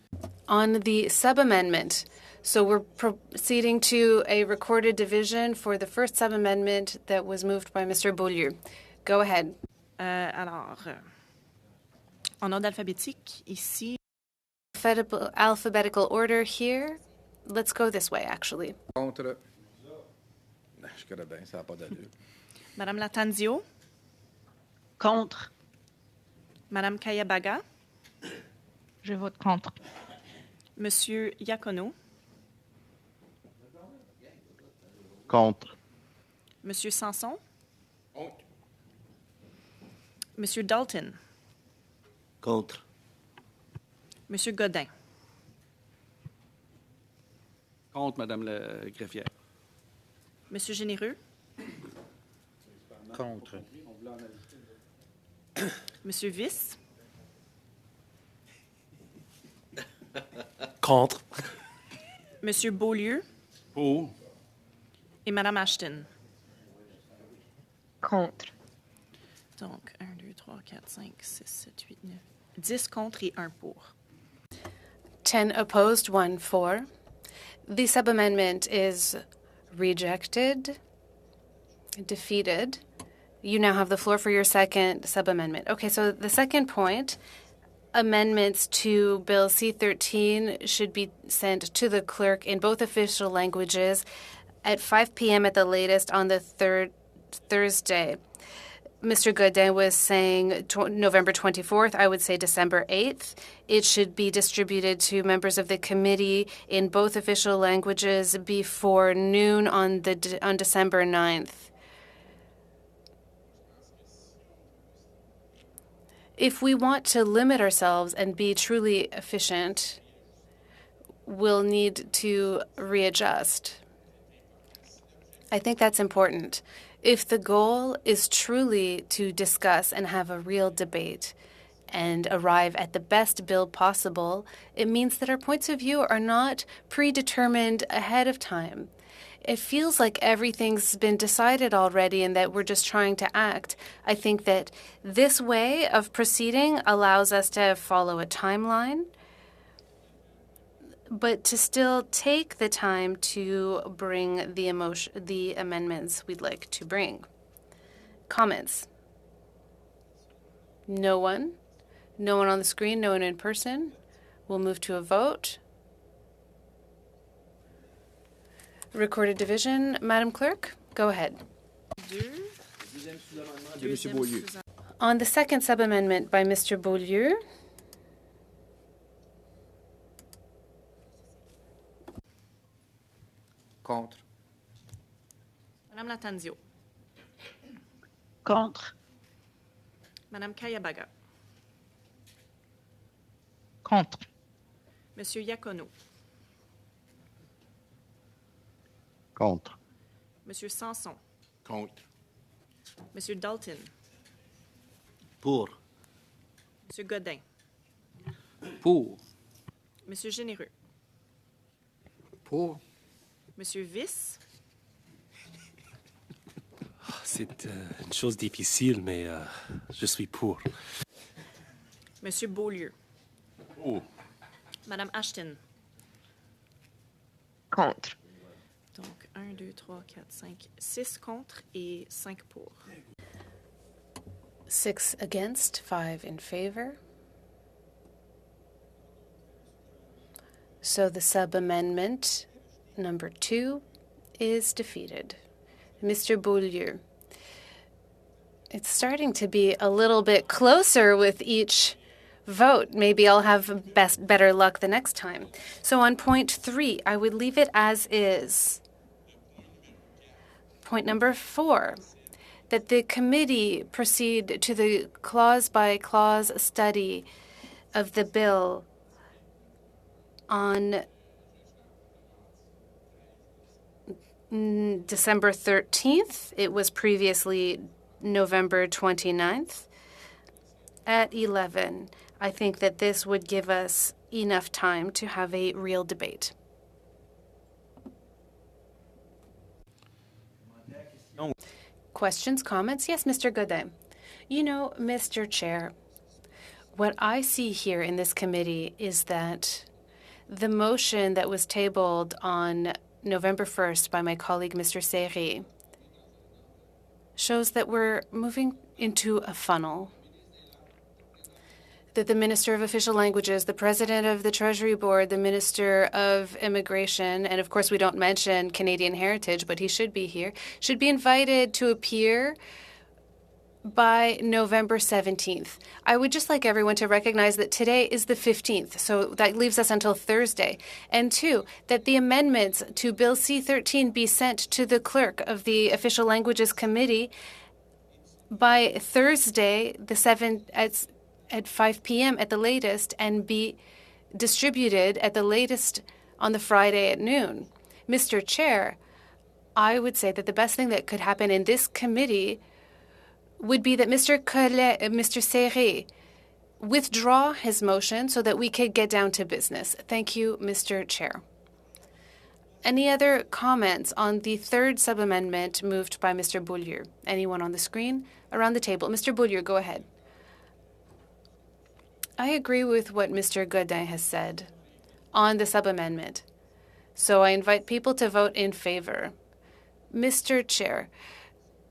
Speaker 1: On the sub-amendment, so we're proceeding to a recorded division for the first sub-amendment that was moved by Mr. Beaulieu. Go ahead.
Speaker 5: En ordre alphabétique, ici,
Speaker 1: Alphabetical order here. Let's go this way, actually.
Speaker 6: Contre. Je connais bien, ça n'a pas d'allure.
Speaker 5: Madame Latanzio,
Speaker 7: Contre.
Speaker 5: Madame Kayabaga,
Speaker 7: Je vote contre.
Speaker 5: Monsieur Iacono,
Speaker 8: Contre.
Speaker 5: Monsieur Sanson,
Speaker 6: Contre.
Speaker 5: Monsieur Dalton,
Speaker 8: Contre.
Speaker 5: Monsieur Godin,
Speaker 3: Contre, Madame la greffière.
Speaker 5: Monsieur Généreux,
Speaker 8: Contre.
Speaker 5: Monsieur Viss,
Speaker 8: Contre.
Speaker 5: Monsieur Beaulieu
Speaker 3: Pour.
Speaker 5: et Madame Ashton.
Speaker 7: Contre.
Speaker 5: Donc, 1, 2, 3, 4, 5, 6, 7, 8, 9. 10 contre et 1 pour.
Speaker 1: 10 opposed, 1 for. The sub-amendment is rejected, defeated. You now have the floor for your second sub-amendment. Okay, so the second point, amendments to Bill C-13 should be sent to the clerk in both official languages at 5 p.m. at the latest on the third Thursday. Mr. Godin was saying November 24th. I would say December 8th. It should be distributed to members of the committee in both official languages before noon on December 9th. If we want to limit ourselves and be truly efficient, we'll need to readjust. I think that's important. If the goal is truly to discuss and have a real debate and arrive at the best bill possible, it means that our points of view are not predetermined ahead of time. It feels like everything's been decided already and that we're just trying to act. I think that this way of proceeding allows us to follow a timeline, but to still take the time to bring the amendments we'd like to bring. Comments? No one? No one on the screen, no one in person? We'll move to a vote. Recorded division. Madam Clerk, go ahead.
Speaker 3: De M. Beaulieu.
Speaker 1: On the second sub-amendment by Mr. Beaulieu,
Speaker 6: Contre.
Speaker 5: Madame Latanzio,
Speaker 7: Contre.
Speaker 5: Madame Kayabaga,
Speaker 7: Contre.
Speaker 5: Monsieur Iacono,
Speaker 8: Contre.
Speaker 5: Monsieur Sanson,
Speaker 6: Contre.
Speaker 5: Monsieur Dalton,
Speaker 8: Pour.
Speaker 5: Monsieur Godin,
Speaker 3: Pour.
Speaker 5: Monsieur Généreux,
Speaker 6: Pour.
Speaker 5: Monsieur Viss,
Speaker 9: C'est une chose difficile, mais je suis pour.
Speaker 5: Monsieur Beaulieu,
Speaker 3: Pour.
Speaker 5: Madame Ashton.
Speaker 7: Contre.
Speaker 5: Donc, 1, 2, 3, 4, 5, 6 contre et 5 pour.
Speaker 1: 6 against, 5 in favor. So the sub-amendment number 2 is defeated. Mr. Beaulieu, it's starting to be a little bit closer with each vote. Maybe I'll have better luck the next time. So on point 3, I would leave it as is. Point number 4, that the committee proceed to the clause-by-clause study of the bill on December 13th. It was previously November 29th at 11. I think that this would give us enough time to have a real debate. Questions, comments? Yes, Mr. Godin. You know, Mr. Chair, What I see here in this committee is that the motion that was tabled on November 1st by my colleague, Mr. Seri, shows that we're moving into a funnel. That the Minister of Official Languages, the President of the Treasury Board, the Minister of Immigration, and of course we don't mention Canadian heritage, but he should be here, should be invited to appear by November 17th. I would just like everyone to recognize that today is the 15th, so that leaves us until Thursday. And two, that the amendments to Bill C-13 be sent to the clerk of the Official Languages Committee by Thursday, the 7th, at 5 p.m. at the latest, and be distributed at the latest on the Friday at noon. Mr. Chair, I would say that the best thing that could happen in this committee would be that Mr. Seri withdraw his motion so that we could get down to business. Thank you, Mr. Chair. Any other comments on the third sub-amendment moved by Mr. Beaulieu? Anyone on the screen? Around the table. Mr. Beaulieu, go ahead. I agree with what Mr. Godin has said on the sub-amendment. So I invite people to vote in favor. Mr. Chair,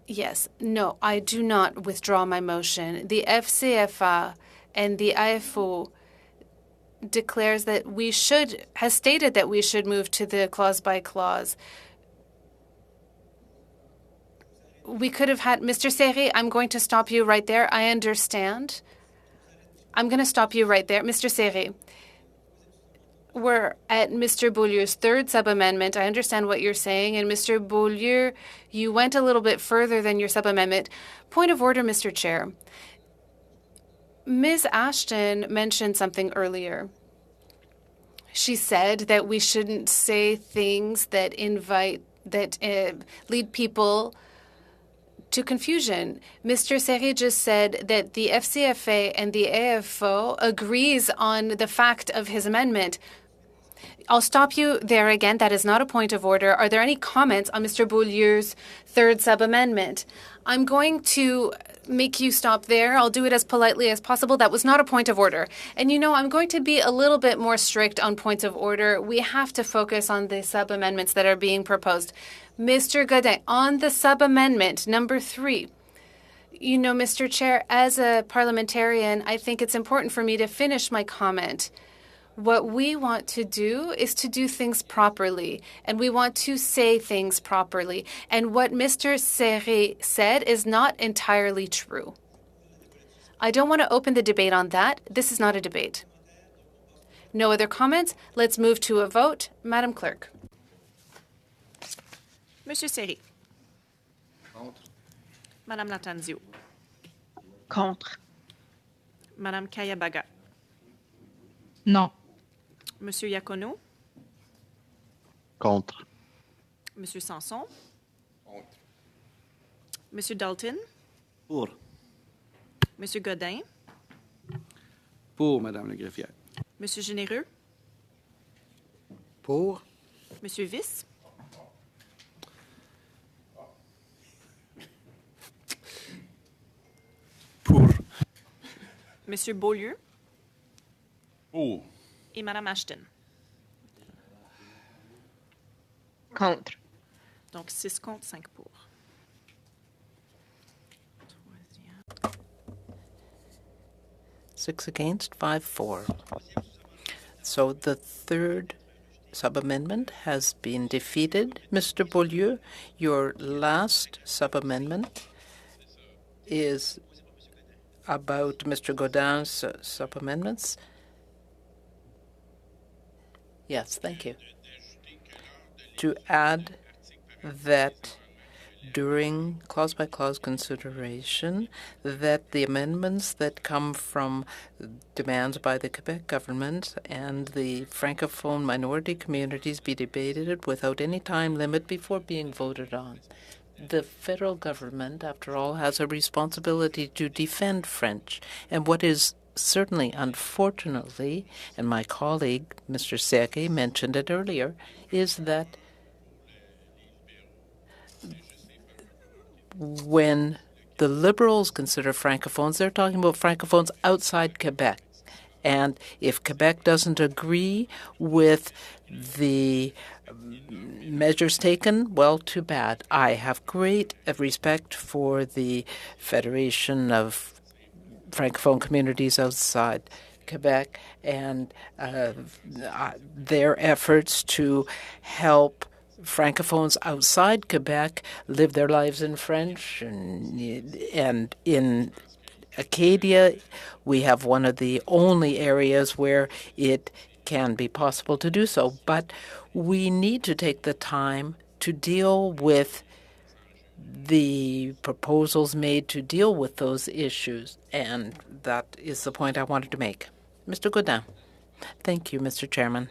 Speaker 1: yes, no, I do not withdraw my motion. The FCFA and the IFO declares that has stated that we should move to the clause by clause. We could have had, Mr. Seri, I'm going to stop you right there. I understand. I'm going to stop you right there. Mr. Seri, we're at Mr. Beaulieu's third sub-amendment. I understand what you're saying. And Mr. Beaulieu, you went a little bit further than your sub-amendment. Point of order, Mr. Chair. Ms. Ashton mentioned something earlier. She said that we shouldn't say things that lead people to confusion. Mr. Seri just said that the FCFA and the AFO agrees on the fact of his amendment. I'll stop you there again. That is not a point of order. Are there any comments on Mr. Beaulieu's third sub-amendment? I'm going to make you stop there. I'll do it as politely as possible. That was not a point of order. And I'm going to be a little bit more strict on points of order. We have to focus on the sub-amendments that are being proposed. Mr. Godin, on the sub-amendment number 3, Mr. Chair, as a parliamentarian, I think it's important for me to finish my comment. What we want to do is to do things properly, and we want to say things properly. And what Mr. Seri said is not entirely true. I don't want to open the debate on that. This is not a debate. No other comments? Let's move to a vote. Madam Clerk.
Speaker 5: Monsieur Seri.
Speaker 8: Contre.
Speaker 5: Madame Latanzio.
Speaker 7: Contre.
Speaker 5: Madame Kayabaga.
Speaker 7: Non.
Speaker 5: Monsieur Iacono.
Speaker 8: Contre.
Speaker 5: Monsieur Sanson.
Speaker 8: Contre.
Speaker 5: Monsieur Dalton.
Speaker 8: Pour.
Speaker 5: Monsieur Godin.
Speaker 3: Pour, Madame la greffière.
Speaker 5: Monsieur Généreux.
Speaker 8: Pour.
Speaker 5: Monsieur Viss.
Speaker 9: Pour.
Speaker 5: Monsieur Beaulieu.
Speaker 6: Pour.
Speaker 5: Et Madame Ashton.
Speaker 7: Contre.
Speaker 5: Donc 6 contre, 5 pour.
Speaker 2: 6 against, 5 for. So the third sub-amendment has been defeated. Mr. Beaulieu, your last sub-amendment is about Mr. Godin's sub-amendments. Yes, thank you. To add that during clause-by-clause consideration, that the amendments that come from demands by the Quebec government and the Francophone minority communities be debated without any time limit before being voted on. The federal government, after all, has a responsibility to defend French, and what is certainly, unfortunately, and my colleague, Mr. Seri, mentioned it earlier, is that when the Liberals consider francophones, they're talking about francophones outside Quebec. And if Quebec doesn't agree with the measures taken, well, too bad. I have great respect for the Federation of Francophone Communities outside Quebec and their efforts to help Francophones outside Quebec live their lives in French. And in Acadia, we have one of the only areas where it can be possible to do so. But we need to take the time to deal with the proposals made to deal with those issues. And that is the point I wanted to make. Mr. Gaudin. Thank you, Mr. Chairman.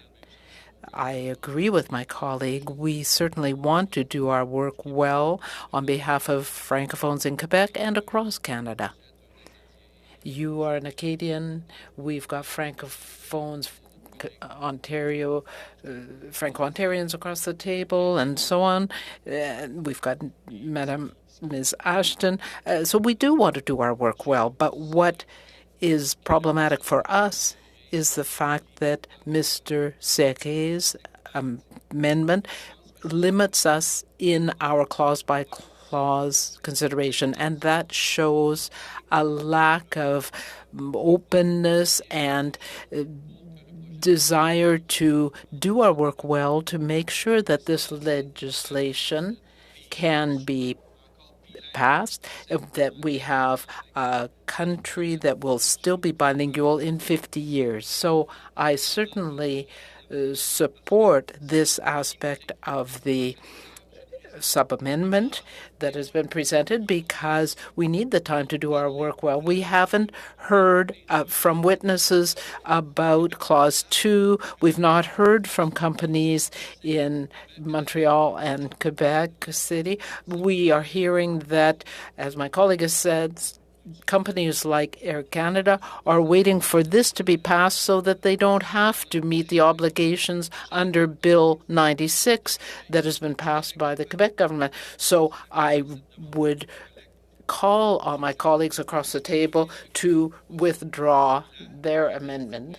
Speaker 2: I agree with my colleague. We certainly want to do our work well on behalf of Francophones in Quebec and across Canada. You are an Acadian. We've got Francophones, Ontario, Franco-Ontarians across the table, and so on. We've got Ms. Ashton. So we do want to do our work well. But what is problematic for us is the fact that Mr. Serret's amendment limits us in our clause-by-clause consideration, and that shows a lack of openness and desire to do our work well to make sure that this legislation can be passed, that we have a country that will still be bilingual in 50 years. So I certainly support this aspect of the sub-amendment that has been presented because we need the time to do our work well. We haven't heard from witnesses about Clause 2. We've not heard from companies in Montreal and Quebec City. We are hearing that, as my colleague has said, companies like Air Canada are waiting for this to be passed so that they don't have to meet the obligations under Bill 96 that has been passed by the Quebec government. So I would call on my colleagues across the table to withdraw their amendment.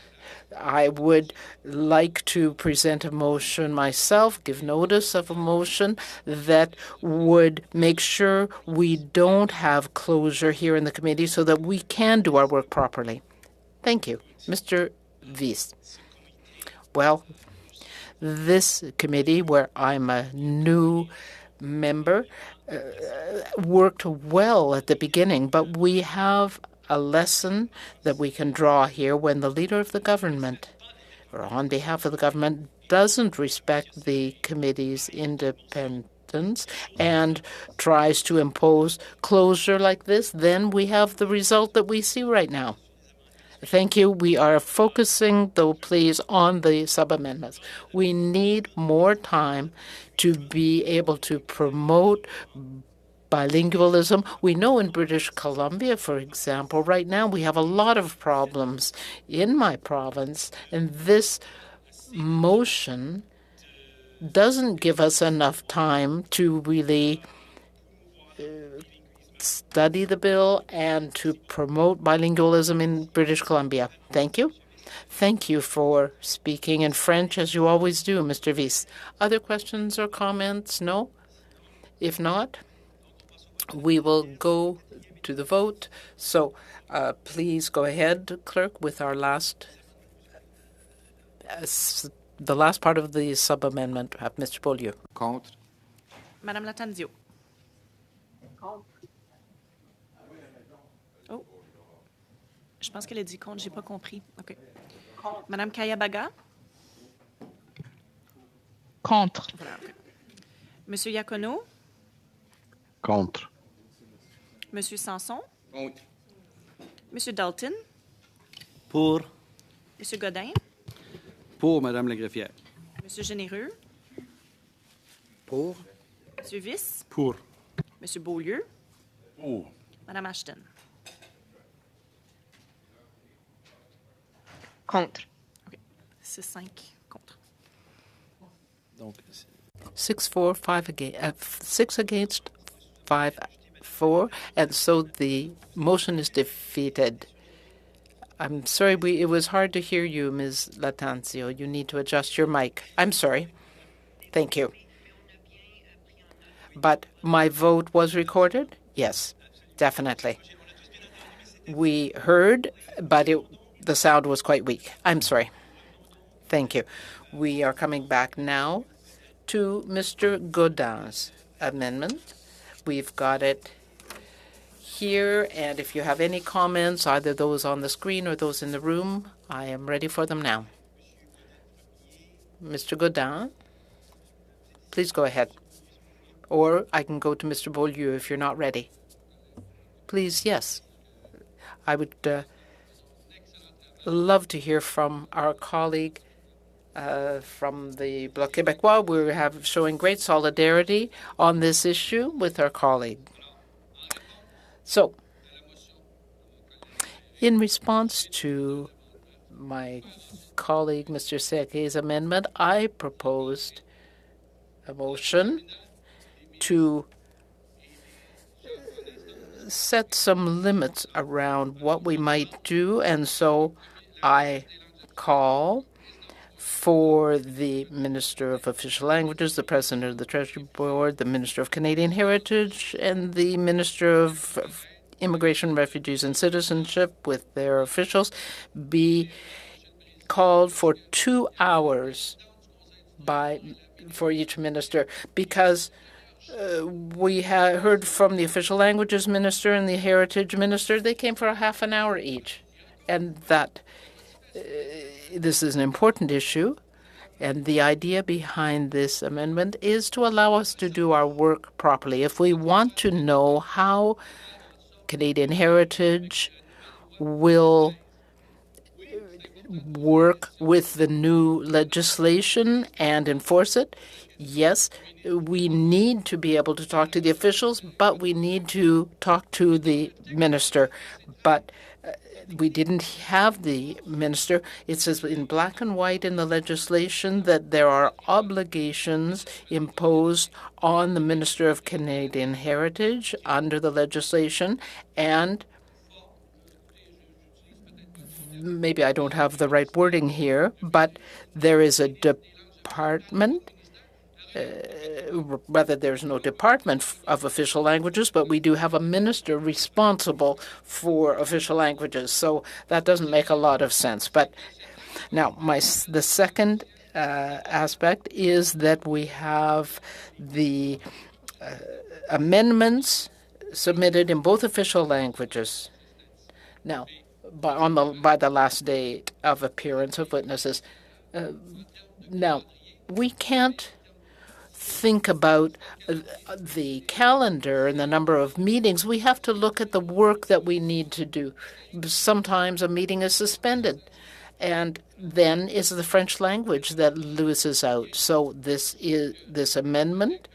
Speaker 2: I would like to present a motion myself, give notice of a motion that would make sure we don't have closure here in the committee so that we can do our work properly. Thank you. Mr. Vice. Well, this committee, where I'm a new member, worked well at the beginning, but we have a lesson that we can draw here when the leader of the government, or on behalf of the government, doesn't respect the committee's independence and tries to impose closure like this, then we have the result that we see right now. Thank you. We are focusing, though, please, on the sub-amendments. We need more time to be able to promote bilingualism. We know in British Columbia, for example, right now we have a lot of problems in my province, and this motion doesn't give us enough time to really study the bill and to promote bilingualism in British Columbia. Thank you. Thank you for speaking in French, as you always do, Mr. Vice. Other questions or comments? No? If not, we will go to the vote. So please go ahead, Clerk, with our last, the last part of the sub-amendment. Mr. Beaulieu.
Speaker 8: Contre.
Speaker 5: Madame Latanzio. Oh. Je pense qu'elle a dit contre, j'ai pas compris. OK. Madame Kayabaga.
Speaker 7: Contre.
Speaker 5: Voilà, okay. Monsieur Iacono.
Speaker 8: Contre.
Speaker 5: Monsieur Sanson.
Speaker 3: Contre.
Speaker 5: Monsieur Dalton.
Speaker 8: Pour.
Speaker 5: Monsieur Godin.
Speaker 3: Pour, Madame la greffière.
Speaker 5: Monsieur Généreux.
Speaker 3: Pour.
Speaker 5: Monsieur Vice.
Speaker 9: Pour.
Speaker 5: Monsieur Beaulieu.
Speaker 3: Pour.
Speaker 5: Madame Ashton.
Speaker 7: Contre.
Speaker 5: OK. 6-5 contre.
Speaker 3: Donc,
Speaker 2: 6 against, 5 4, and so the motion is defeated. I'm sorry, it was hard to hear you, Ms. Latanzio. You need to adjust your mic. I'm sorry. Thank you. But my vote was recorded? Yes, definitely. We heard, but the sound was quite weak. I'm sorry. Thank you. We are coming back now to Mr. Godin's amendment. We've got it here, and if you have any comments, either those on the screen or those in the room, I am ready for them now. Mr. Godin, please go ahead. Or I can go to Mr. Beaulieu if you're not ready. Please, yes. I would love to hear from our colleague from the Bloc Québécois. We're showing great solidarity on this issue with our colleague. So, in response to my colleague, Mr. Serge's amendment, I proposed a motion to set some limits around what we might do, and so I call for the Minister of Official Languages, the President of the Treasury Board, the Minister of Canadian Heritage, and the Minister of Immigration, Refugees, and Citizenship with their officials be called for 2 hours for each minister, because we heard from the Official Languages Minister and the Heritage Minister. They came for a half an hour each, and that this is an important issue, and the idea behind this amendment is to allow us to do our work properly. If we want to know how Canadian Heritage will work with the new legislation and enforce it, yes, we need to be able to talk to the officials, but we need to talk to the minister. But we didn't have the minister. It says in black and white in the legislation that there are obligations imposed on the Minister of Canadian Heritage under the legislation, and maybe I don't have the right wording here, but there is a department. Rather, there's no department of official languages, but we do have a minister responsible for official languages. So that doesn't make a lot of sense. But now, the second aspect is that we have the amendments submitted in both official languages. Now, by the last date of appearance of witnesses. Now, we can't think about the calendar and the number of meetings. We have to look at the work that we need to do. Sometimes a meeting is suspended, and then it's the French language that loses out. So this amendment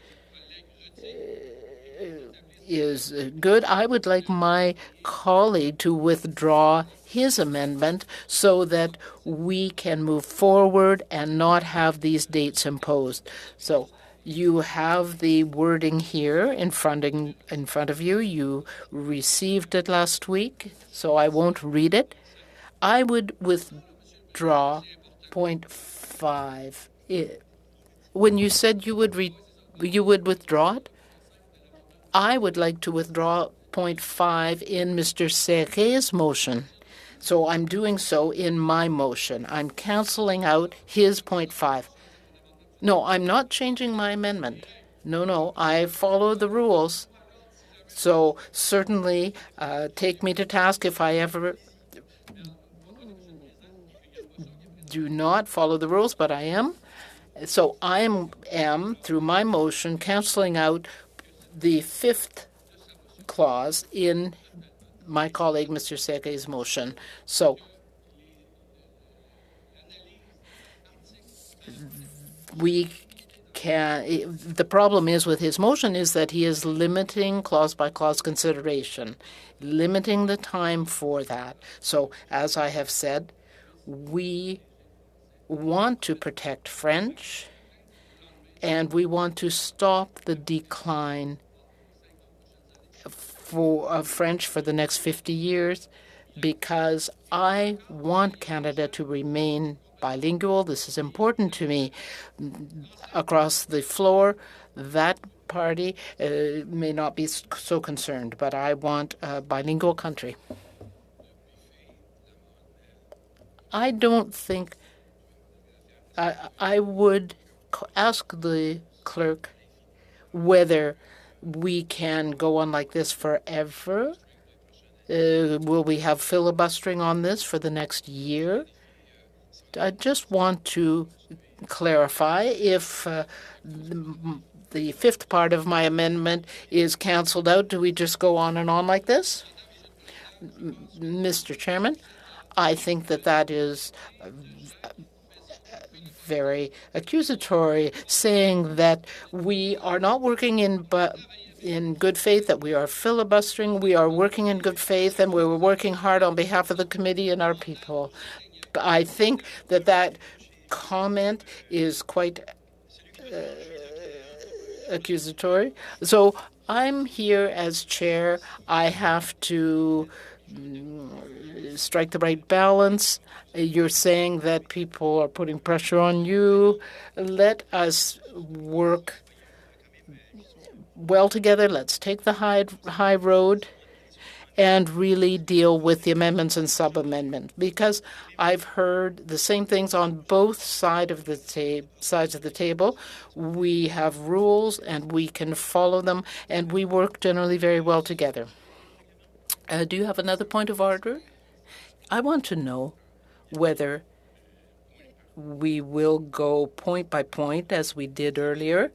Speaker 2: is good. I would like my colleague to withdraw his amendment so that we can move forward and not have these dates imposed. So you have the wording here in front of you. You received it last week, so I won't read it. I would withdraw point 5. When you said you would withdraw it, I would like to withdraw point 5 in Mr. Serre's motion. So I'm doing so in my motion. I'm canceling out his point 5. No, I'm not changing my amendment. No, I follow the rules. So certainly take me to task if I ever do not follow the rules, but I am. So I am, through my motion, canceling out the 5th clause in my colleague Mr. Serre's motion. So the problem is with his motion is that he is limiting clause-by-clause consideration, limiting the time for that. So as I have said, we want to protect French, and we want to stop the decline of French for the next 50 years because I want Canada to remain bilingual. This is important to me. Across the floor, that party may not be so concerned, but I want a bilingual country. I don't think I would ask the clerk whether we can go on like this forever. Will we have filibustering on this for the next year? I just want to clarify if the fifth part of my amendment is canceled out. Do we just go on and on like this? Mr. Chairman, I think that is very accusatory, saying that we are not working in good faith, that we are filibustering. We are working in good faith, and we're working hard on behalf of the committee and our people. I think that comment is quite accusatory. So I'm here as chair. I have to strike the right balance. You're saying that people are putting pressure on you. Let us work well together. Let's take the high road and really deal with the amendments and sub-amendments, because I've heard the same things on both sides of the table. We have rules and we can follow them, and we work generally very well together. Do you have another point of order? I want to know whether we will go point by point as we did earlier.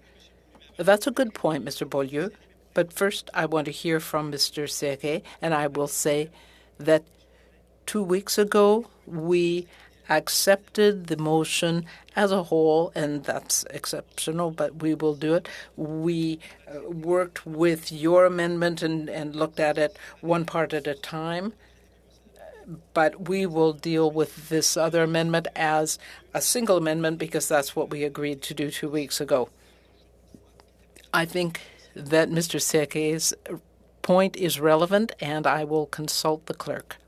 Speaker 2: That's a good point, Mr. Beaulieu. But first, I want to hear from Mr. Serret, and I will say that 2 weeks ago, we accepted the motion as a whole, and that's exceptional, but we will do it. We worked with your amendment and looked at it one part at a time, but we will deal with this other amendment as a single amendment because that's what we agreed to do 2 weeks ago. I think that Mr. Serret's point is relevant, and I will consult the clerk.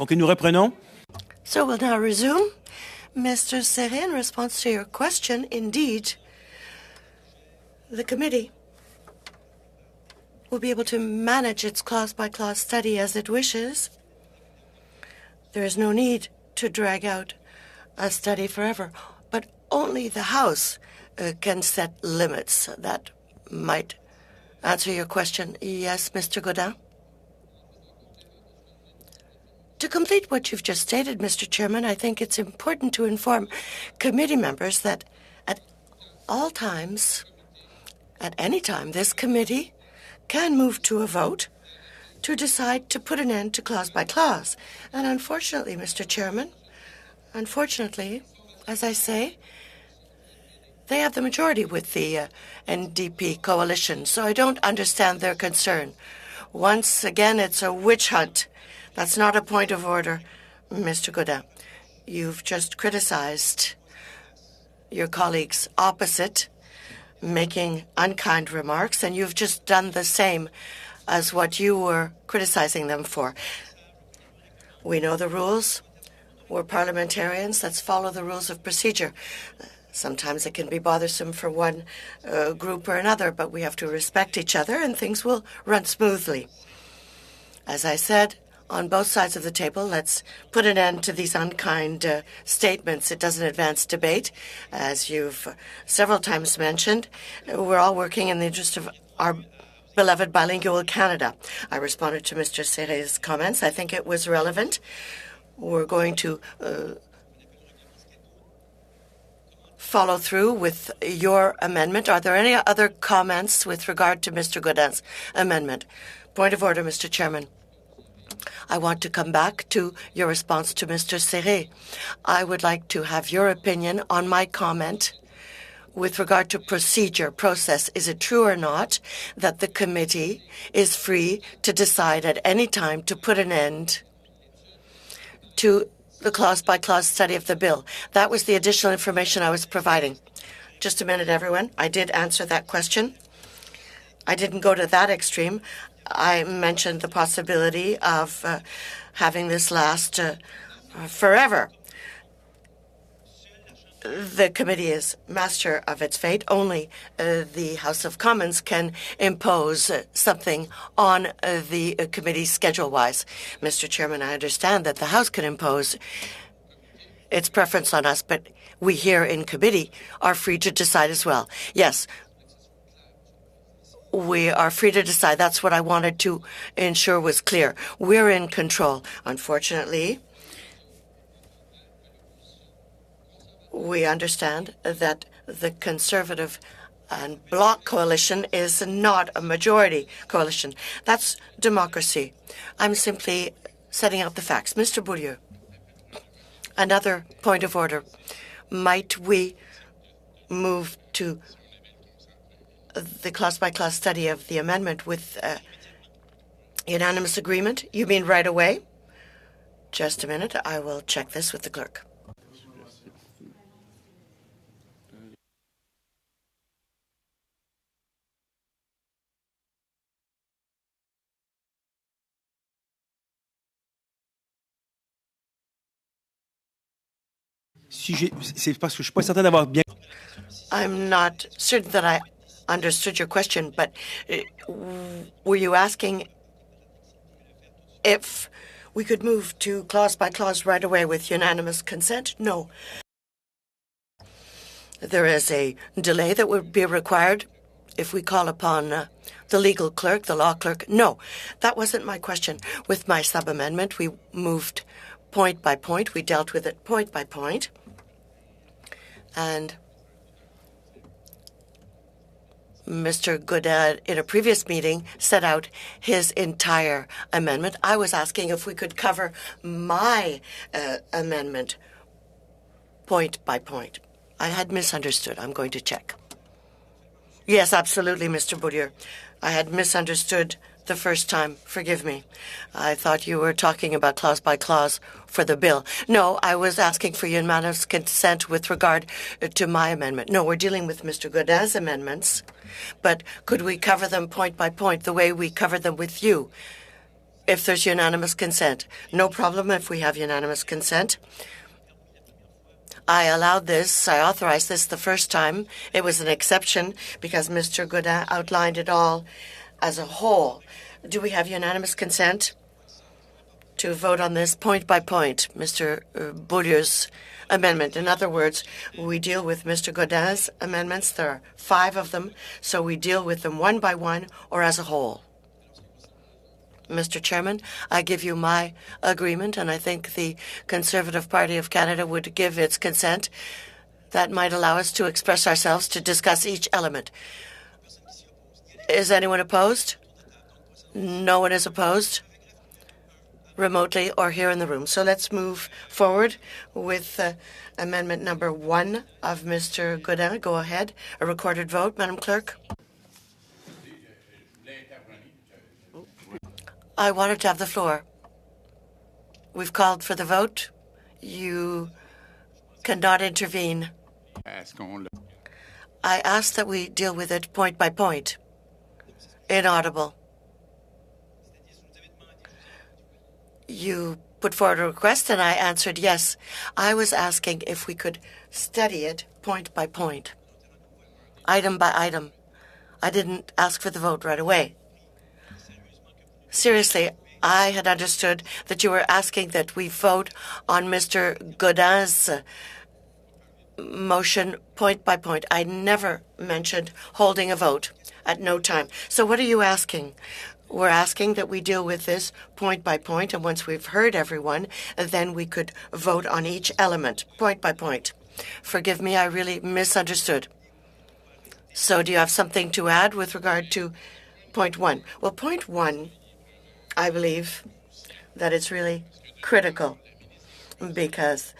Speaker 10: Okay, nous reprenons.
Speaker 4: So we'll now resume. Mr. Serret, in response to your question, indeed, the committee will be able to manage its clause-by-clause study as it wishes. There is no need to drag out a study forever, but only the House can set limits. That might answer your question. Yes, Mr. Godin? To complete what you've just stated, Mr. Chairman, I think it's important to inform committee members that at all times, at any time, this committee can move to a vote to decide to put an end to clause by clause. And unfortunately, Mr. Chairman, as I say, they have the majority with the NDP coalition, so I don't understand their concern. Once again, it's a witch hunt. That's not a point of order, Mr. Godin. You've just criticized your colleagues opposite, making unkind remarks, and you've just done the same as what you were criticizing them for. We know the rules. We're parliamentarians. Let's follow the rules of procedure. Sometimes it can be bothersome for one group or another, but we have to respect each other and things will run smoothly. As I said, on both sides of the table, let's put an end to these unkind statements. It doesn't advance debate. As you've several times mentioned, we're all working in the interest of our beloved bilingual Canada. I responded to Mr. Serre's comments. I think it was relevant. We're going to follow through with your amendment. Are there any other comments with regard to Mr. Gaudin's amendment? Point of order, Mr. Chairman. I want to come back to your response to Mr. Serre. I would like to have your opinion on my comment with regard to procedure, process. Is it true or not that the committee is free to decide at any time to put an end to the clause-by-clause study of the bill? That was the additional information I was providing. Just a minute, everyone. I did answer that question. I didn't go to that extreme. I mentioned the possibility of having this last forever. The committee is master of its fate. Only the House of Commons can impose something on the committee schedule-wise. Mr. Chairman, I understand that the House can impose its preference on us, but we here in committee are free to decide as well. Yes, we are free to decide. That's what I wanted to ensure was clear. We're in control. Unfortunately, we understand that the Conservative and Bloc coalition is not a majority coalition. That's democracy. I'm simply setting out the facts. Mr. Beaulieu, another point of order. Might we move to the clause-by-clause study of the amendment with unanimous agreement? You mean right away? Just a minute. I will check this with the clerk. I'm not certain that I understood your question, but were you asking if we could move to clause by clause right away with unanimous consent? No. There is a delay that would be required if we call upon the legal clerk, the law clerk. No, that wasn't my question. With my sub-amendment, we moved point by point. We dealt with it point by point. And Mr. Gaudin, in a previous meeting, set out his entire amendment. I was asking if we could cover my amendment point by point. I had misunderstood. I'm going to check. Yes, absolutely, Mr. Beaulieu. I had misunderstood the first time. Forgive me. I thought you were talking about clause by clause for the bill. No, I was asking for unanimous consent with regard to my amendment. No, we're dealing with Mr. Gaudin's amendments, but could we cover them point by point the way we covered them with you if there's unanimous consent? No problem if we have unanimous consent. I allowed this, I authorized this the first time. It was an exception because Mr. Gaudin outlined it all as a whole. Do we have unanimous consent to vote on this point by point, Mr. Beaulieu's amendment? In other words, we deal with Mr. Gaudin's amendments. There are 5 of them, so we deal with them one by one or as a whole. Mr. Chairman, I give you my agreement, and I think the Conservative Party of Canada would give its consent. That might allow us to express ourselves, to discuss each element. Is anyone opposed? No one is opposed, remotely or here in the room. So let's move forward with amendment number 1 of Mr. Gaudin. Go ahead. A recorded vote, Madam Clerk. I wanted to have the floor. We've called for the vote. You cannot intervene. I ask that we deal with it point by point. Inaudible. You put forward a request, and I answered yes. I was asking if we could study it point by point, item by item. I didn't ask for the vote right away. Seriously, I had understood that you were asking that we vote on Mr. Godin's motion point by point. I never mentioned holding a vote at no time. So what are you asking? We're asking that we deal with this point by point, and once we've heard everyone, then we could vote on each element point by point. Forgive me, I really misunderstood. So do you have something to add with regard to point one? Well, point one, I believe that it's really critical because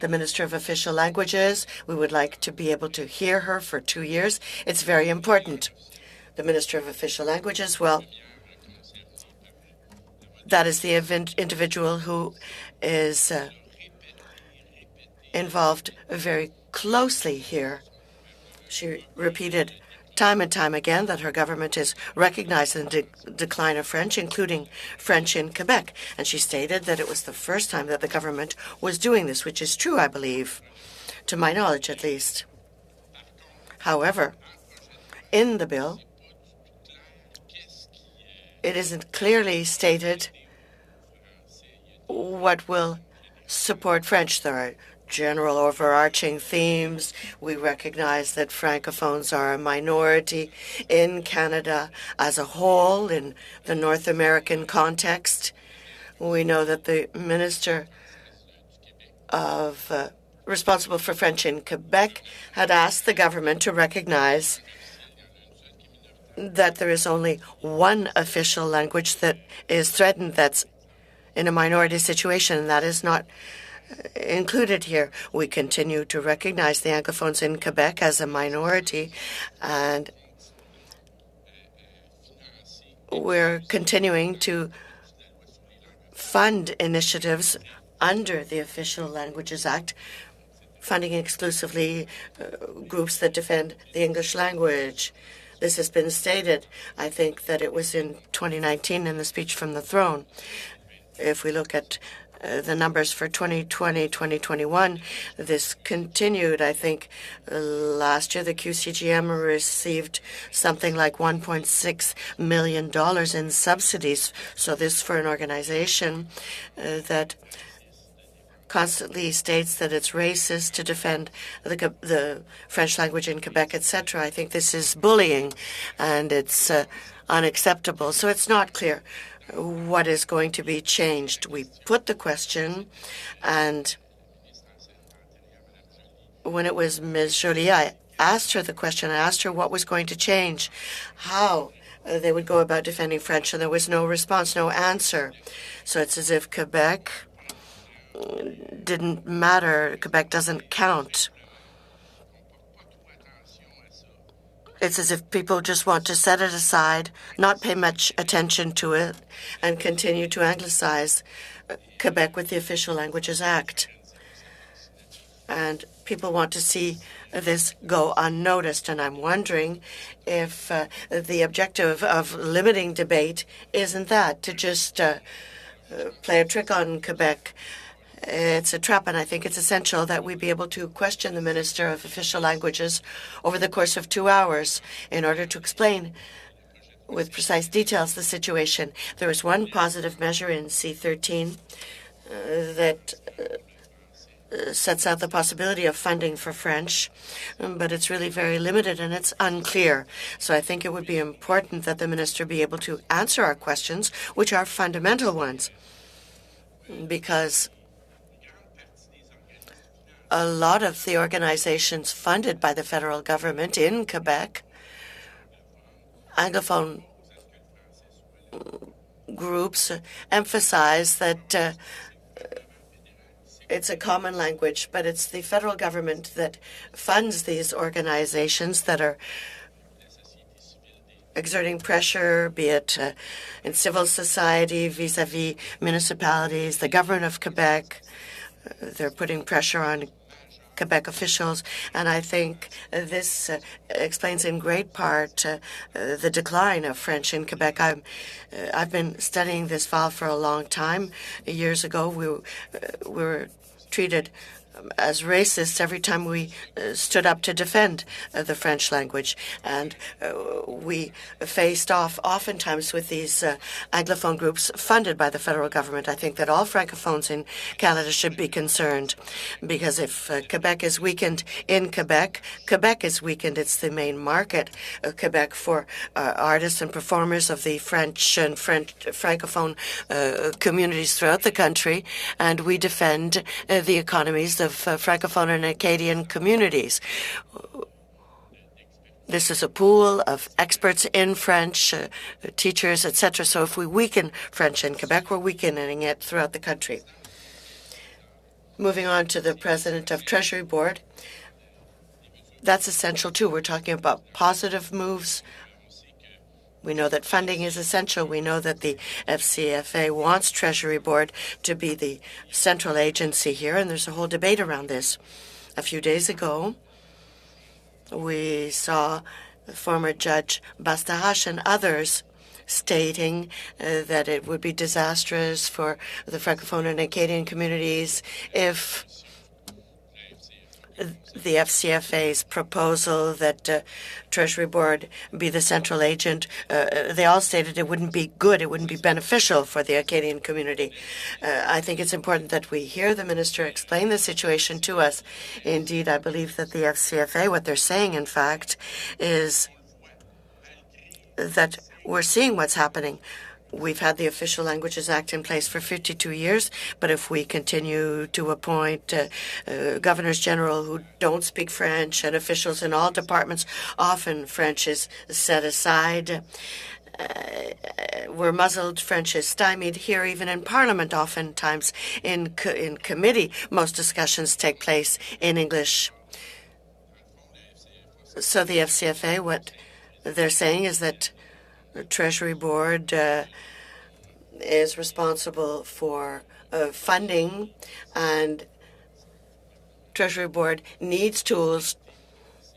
Speaker 4: the Minister of Official Languages, we would like to be able to hear her for 2 years. It's very important. The Minister of Official Languages, well, that is the individual who is involved very closely here. She repeated time and time again that her government is recognizing the decline of French, including French in Quebec. And she stated that it was the first time that the government was doing this, which is true, I believe, to my knowledge at least. However, in the bill, it isn't clearly stated what will support French. There are general overarching themes. We recognize that Francophones are a minority in Canada as a whole in the North American context. We know that the Minister of responsible for French in Quebec had asked the government to recognize that there is only one official language that is threatened that's in a minority situation, and that is not included here. We continue to recognize the Anglophones in Quebec as a minority, and we're continuing to fund initiatives under the Official Languages Act, funding exclusively groups that defend the English language. This has been stated. I think that it was in 2019 in the speech from the throne. If we look at the numbers for 2020, 2021, this continued. I think last year the QCGM received something like $1.6 million in subsidies. So this for an organization that constantly states that it's racist to defend the French language in Quebec, etc. I think this is bullying, and it's unacceptable. So it's not clear what is going to be changed. We put the question, and when it was Ms. Joly, I asked her the question. I asked her what was going to change, how they would go about defending French, and there was no response, no answer. So it's as if Quebec didn't matter. Quebec doesn't count. It's as if people just want to set it aside, not pay much attention to it, and continue to anglicize Quebec with the Official Languages Act. And people want to see this go unnoticed, and I'm wondering if the objective of limiting debate isn't that, to just play a trick on Quebec. It's a trap, and I think it's essential that we be able to question the Minister of Official Languages over the course of 2 hours in order to explain with precise details the situation. There is one positive measure in C13 that sets out the possibility of funding for French, but it's really very limited and it's unclear. So I think it would be important that the minister be able to answer our questions, which are fundamental ones, because a lot of the organizations funded by the federal government in Quebec, Anglophone groups, emphasize that it's a common language, but it's the federal government that funds these organizations that are exerting pressure, be it in civil society vis-à-vis municipalities, the government of Quebec. They're putting pressure on Quebec officials, and I think this explains in great part the decline of French in Quebec. I've been studying this file for a long time. Years ago, we were treated as racist every time we stood up to defend the French language. And we faced off oftentimes with these Anglophone groups funded by the federal government. I think that all Francophones in Canada should be concerned, because if Quebec is weakened in Quebec, Quebec is weakened. It's the main market of Quebec for artists and performers of the French and Francophone communities throughout the country, and we defend the economies of Francophone and Acadian communities. This is a pool of experts in French, teachers, etc. So if we weaken French in Quebec, we're weakening it throughout the country. Moving on to the President of Treasury Board, that's essential too. We're talking about positive moves. We know that funding is essential. We know that the FCFA wants Treasury Board to be the central agency here, and there's a whole debate around this. A few days ago, we saw former Judge Bastarache and others stating that it would be disastrous for the Francophone and Acadian communities if the FCFA's proposal that Treasury Board be the central agent, they all stated it wouldn't be good, it wouldn't be beneficial for the Acadian community. I think it's important that we hear the minister explain the situation to us. Indeed, I believe that the FCFA, what they're saying, in fact, is that we're seeing what's happening. We've had the Official Languages Act in place for 52 years, but if we continue to appoint governors general who don't speak French and officials in all departments, often French is set aside. We're muzzled. French is stymied here, even in Parliament. Oftentimes in committee, most discussions take place in English. So the FCFA, what they're saying is that the Treasury Board is responsible for funding, and Treasury Board needs tools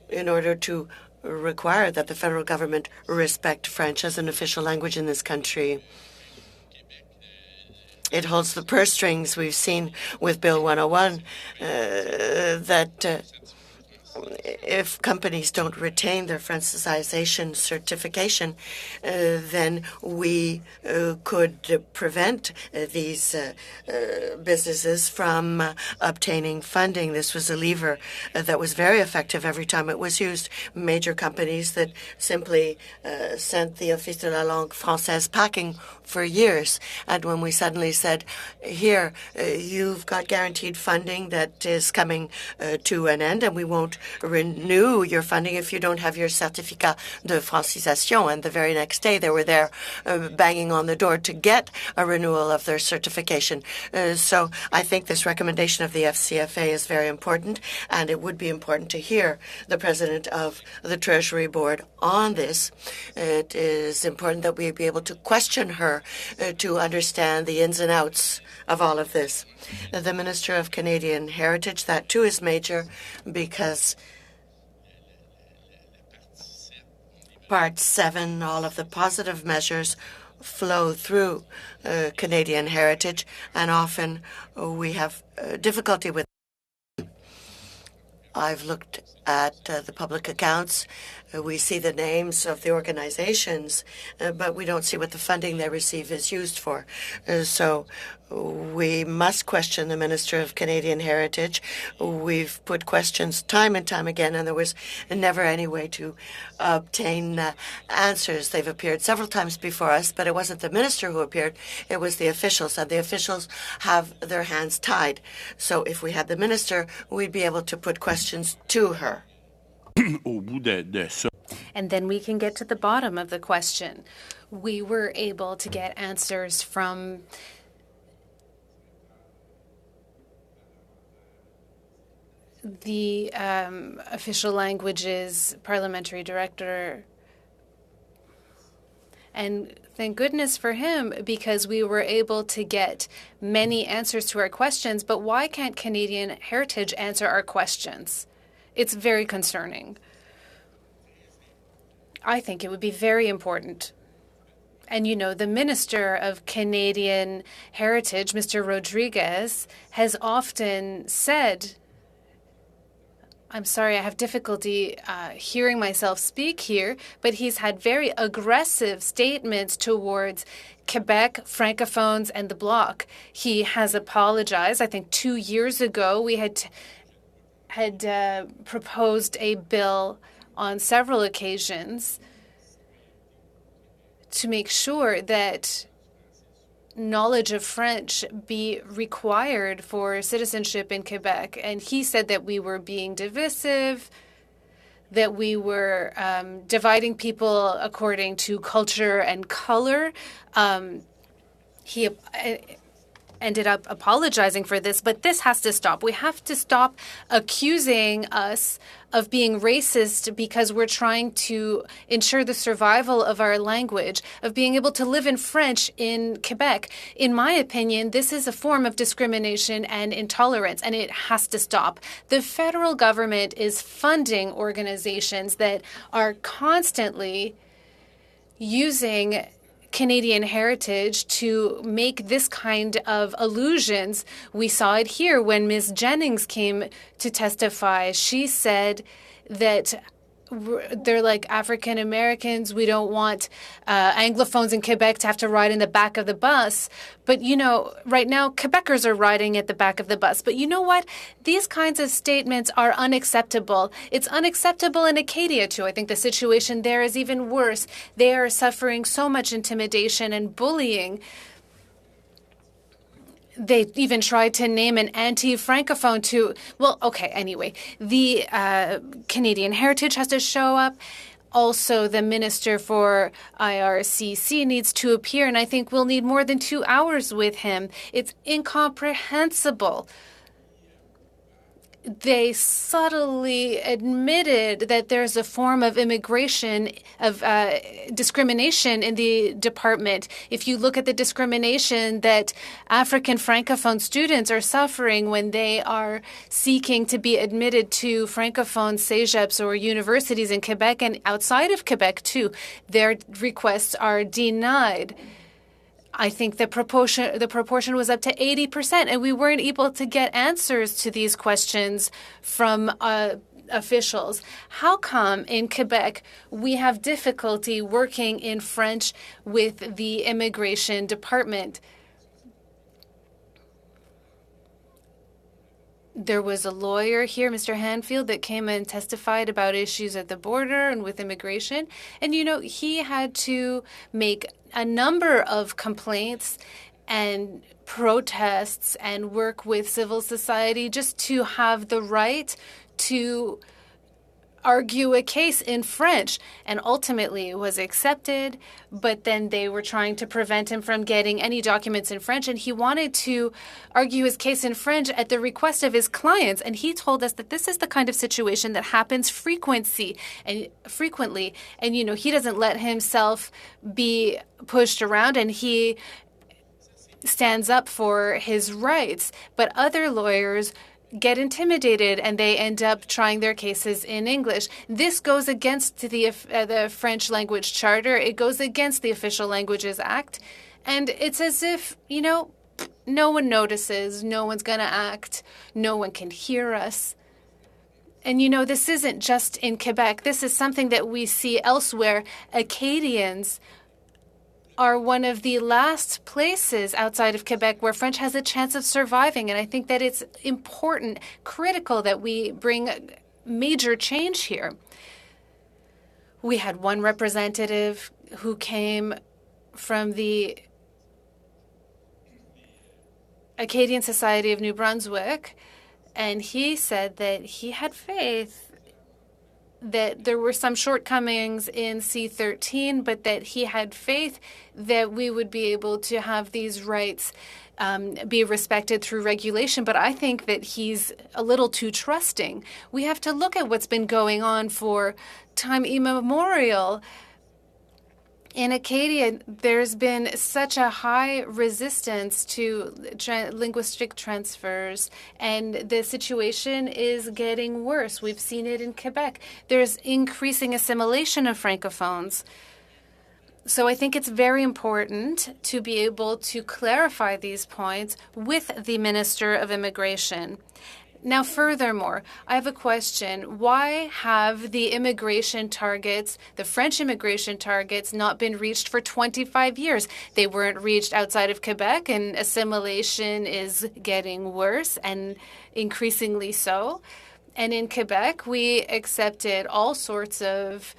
Speaker 4: in order to require that the federal government respect French as an official language in this country. It holds the purse strings. We've seen with Bill 101 that if companies don't retain their Francization certification, then we could prevent these businesses from obtaining funding. This was a lever that was very effective every time it was used. Major companies that simply sent the Office de la Langue Française packing for years. And when we suddenly said, here, you've got guaranteed funding that is coming to an end, and we won't renew your funding if you don't have your certificat de francisation. And the very next day, they were there banging on the door to get a renewal of their certification. So I think this recommendation of the FCFA is very important, and it would be important to hear the President of the Treasury Board on this. It is important that we be able to question her to understand the ins and outs of all of this. The Minister of Canadian Heritage, that too is major, because Part 7, all of the positive measures flow through Canadian Heritage, and often we have difficulty with it. I've looked at the public accounts. We see the names of the organizations, but we don't see what the funding they receive is used for. So we must question the Minister of Canadian Heritage. We've put questions time and time again, and there was never any way to obtain answers. They've appeared several times before us, but it wasn't the minister who appeared. It was the officials, and the officials have their hands tied. So if we had the minister, we'd be able to put questions to her.
Speaker 1: And then we can get to the bottom of the question. We were able to get answers from the Official Languages Parliamentary Director, And thank goodness for him, because we were able to get many answers to our questions. But why can't Canadian Heritage answer our questions? It's very concerning. I think it would be very important. And, you know, the Minister of Canadian Heritage, Mr. Rodriguez, has often said, I'm sorry, I have difficulty hearing myself speak here, but he's had very aggressive statements towards Quebec, Francophones, and the Bloc. He has apologized. I think 2 years ago we had proposed a bill on several occasions to make sure that knowledge of French be required for citizenship in Quebec. And he said that we were being divisive, that we were dividing people according to culture and color. He ended up apologizing for this, but this has to stop. We have to stop accusing us of being racist because we're trying to ensure the survival of our language, of being able to live in French in Quebec. In my opinion, this is a form of discrimination and intolerance, and it has to stop. The federal government is funding organizations that are constantly using Canadian heritage to make this kind of allusions. We saw it here when Ms. Jennings came to testify. She said that they're like African Americans. We don't want Anglophones in Quebec to have to ride in the back of the bus. But, you know, right now, Quebecers are riding at the back of the bus. But you know what? These kinds of statements are unacceptable. It's unacceptable in Acadia, too. I think the situation there is even worse. They are suffering so much intimidation and bullying. They even tried to name an anti-Francophone to, well, okay, anyway. The Canadian Heritage has to show up. Also, the Minister for IRCC needs to appear, and I think we'll need more than 2 hours with him. It's incomprehensible. They subtly admitted that there's a form of immigration, of discrimination in the department. If you look at the discrimination that African Francophone students are suffering when they are seeking to be admitted to Francophone cégeps or universities in Quebec and outside of Quebec too, their requests are denied. I think the proportion was up to 80%, and we weren't able to get answers to these questions from officials. How come in Quebec we have difficulty working in French with the immigration department? There was a lawyer here, Mr. Hanfield, that came and testified about issues at the border and with immigration. And, you know, he had to make a number of complaints and protests and work with civil society just to have the right to argue a case in French, and ultimately it was accepted, but then they were trying to prevent him from getting any documents in French, and he wanted to argue his case in French at the request of his clients, and he told us that this is the kind of situation that happens frequently, and you know, he doesn't let himself be pushed around, and he stands up for his rights, but other lawyers get intimidated and they end up trying their cases in English. This goes against the French language charter. It goes against the Official Languages Act. And it's as if, you know, no one notices, no one's going to act, no one can hear us. And, you know, this isn't just in Quebec. This is something that we see elsewhere. Acadians are one of the last places outside of Quebec where French has a chance of surviving. And I think that it's important, critical that we bring major change here. We had one representative who came from the Acadian Society of New Brunswick, and he said that he had faith that there were some shortcomings in C13, but that he had faith that we would be able to have these rights be respected through regulation. But I think that he's a little too trusting. We have to look at what's been going on for time immemorial. In Acadia, there's been such a high resistance to linguistic transfers, and the situation is getting worse. We've seen it in Quebec. There's increasing assimilation of francophones. So I think it's very important to be able to clarify these points with the Minister of Immigration. Now, furthermore, I have a question. Why have the immigration targets, the French immigration targets, not been reached for 25 years? They weren't reached outside of Quebec, and assimilation is getting worse and increasingly so. And in Quebec, we accepted all sorts of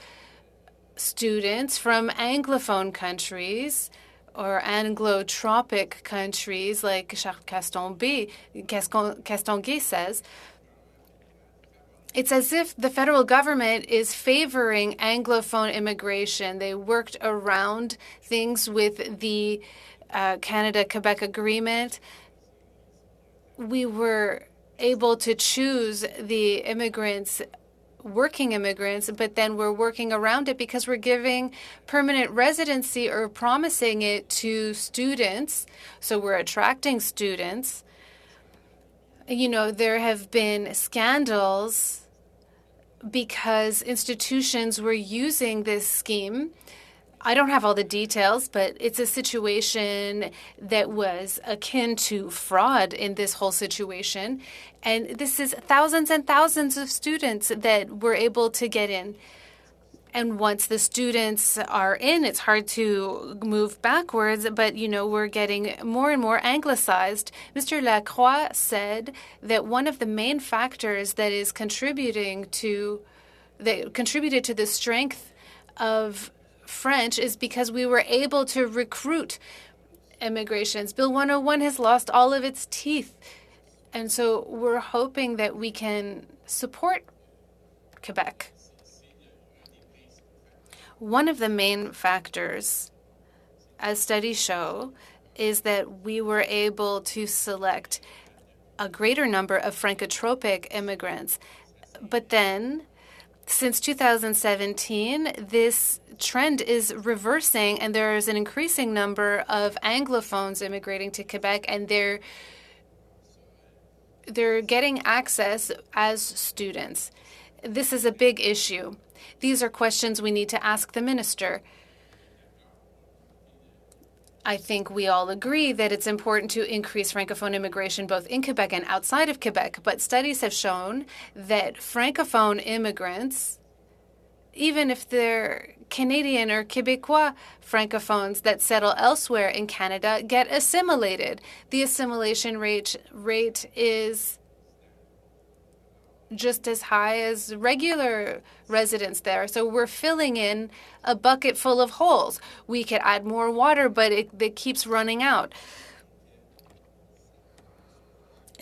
Speaker 1: students from Anglophone countries or Anglo-tropic countries, like Charles Castonguay says. It's as if the federal government is favoring Anglophone immigration. They worked around things with the Canada-Quebec agreement. We were able to choose the immigrants, working immigrants, but then we're working around it because we're giving permanent residency or promising it to students. So we're attracting students. You know, there have been scandals because institutions were using this scheme. I don't have all the details, but it's a situation that was akin to fraud in this whole situation. And this is thousands and thousands of students that were able to get in. And once the students are in, it's hard to move backwards, but, you know, we're getting more and more anglicized. Mr. Lacroix said that one of the main factors that is contributed to the strength of French is because we were able to recruit immigrations. Bill 101 has lost all of its teeth. And so we're hoping that we can support Quebec. One of the main factors, as studies show, is that we were able to select a greater number of Francotropic immigrants. But then, since 2017, this trend is reversing, and there is an increasing number of Anglophones immigrating to Quebec, and they're getting access as students. This is a big issue. These are questions we need to ask the minister. I think we all agree that it's important to increase Francophone immigration both in Quebec and outside of Quebec, but studies have shown that Francophone immigrants, even if they're Canadian or Quebecois Francophones that settle elsewhere in Canada, get assimilated. The assimilation rate is just as high as regular residents there. So we're filling in a bucket full of holes. We could add more water, but it keeps running out.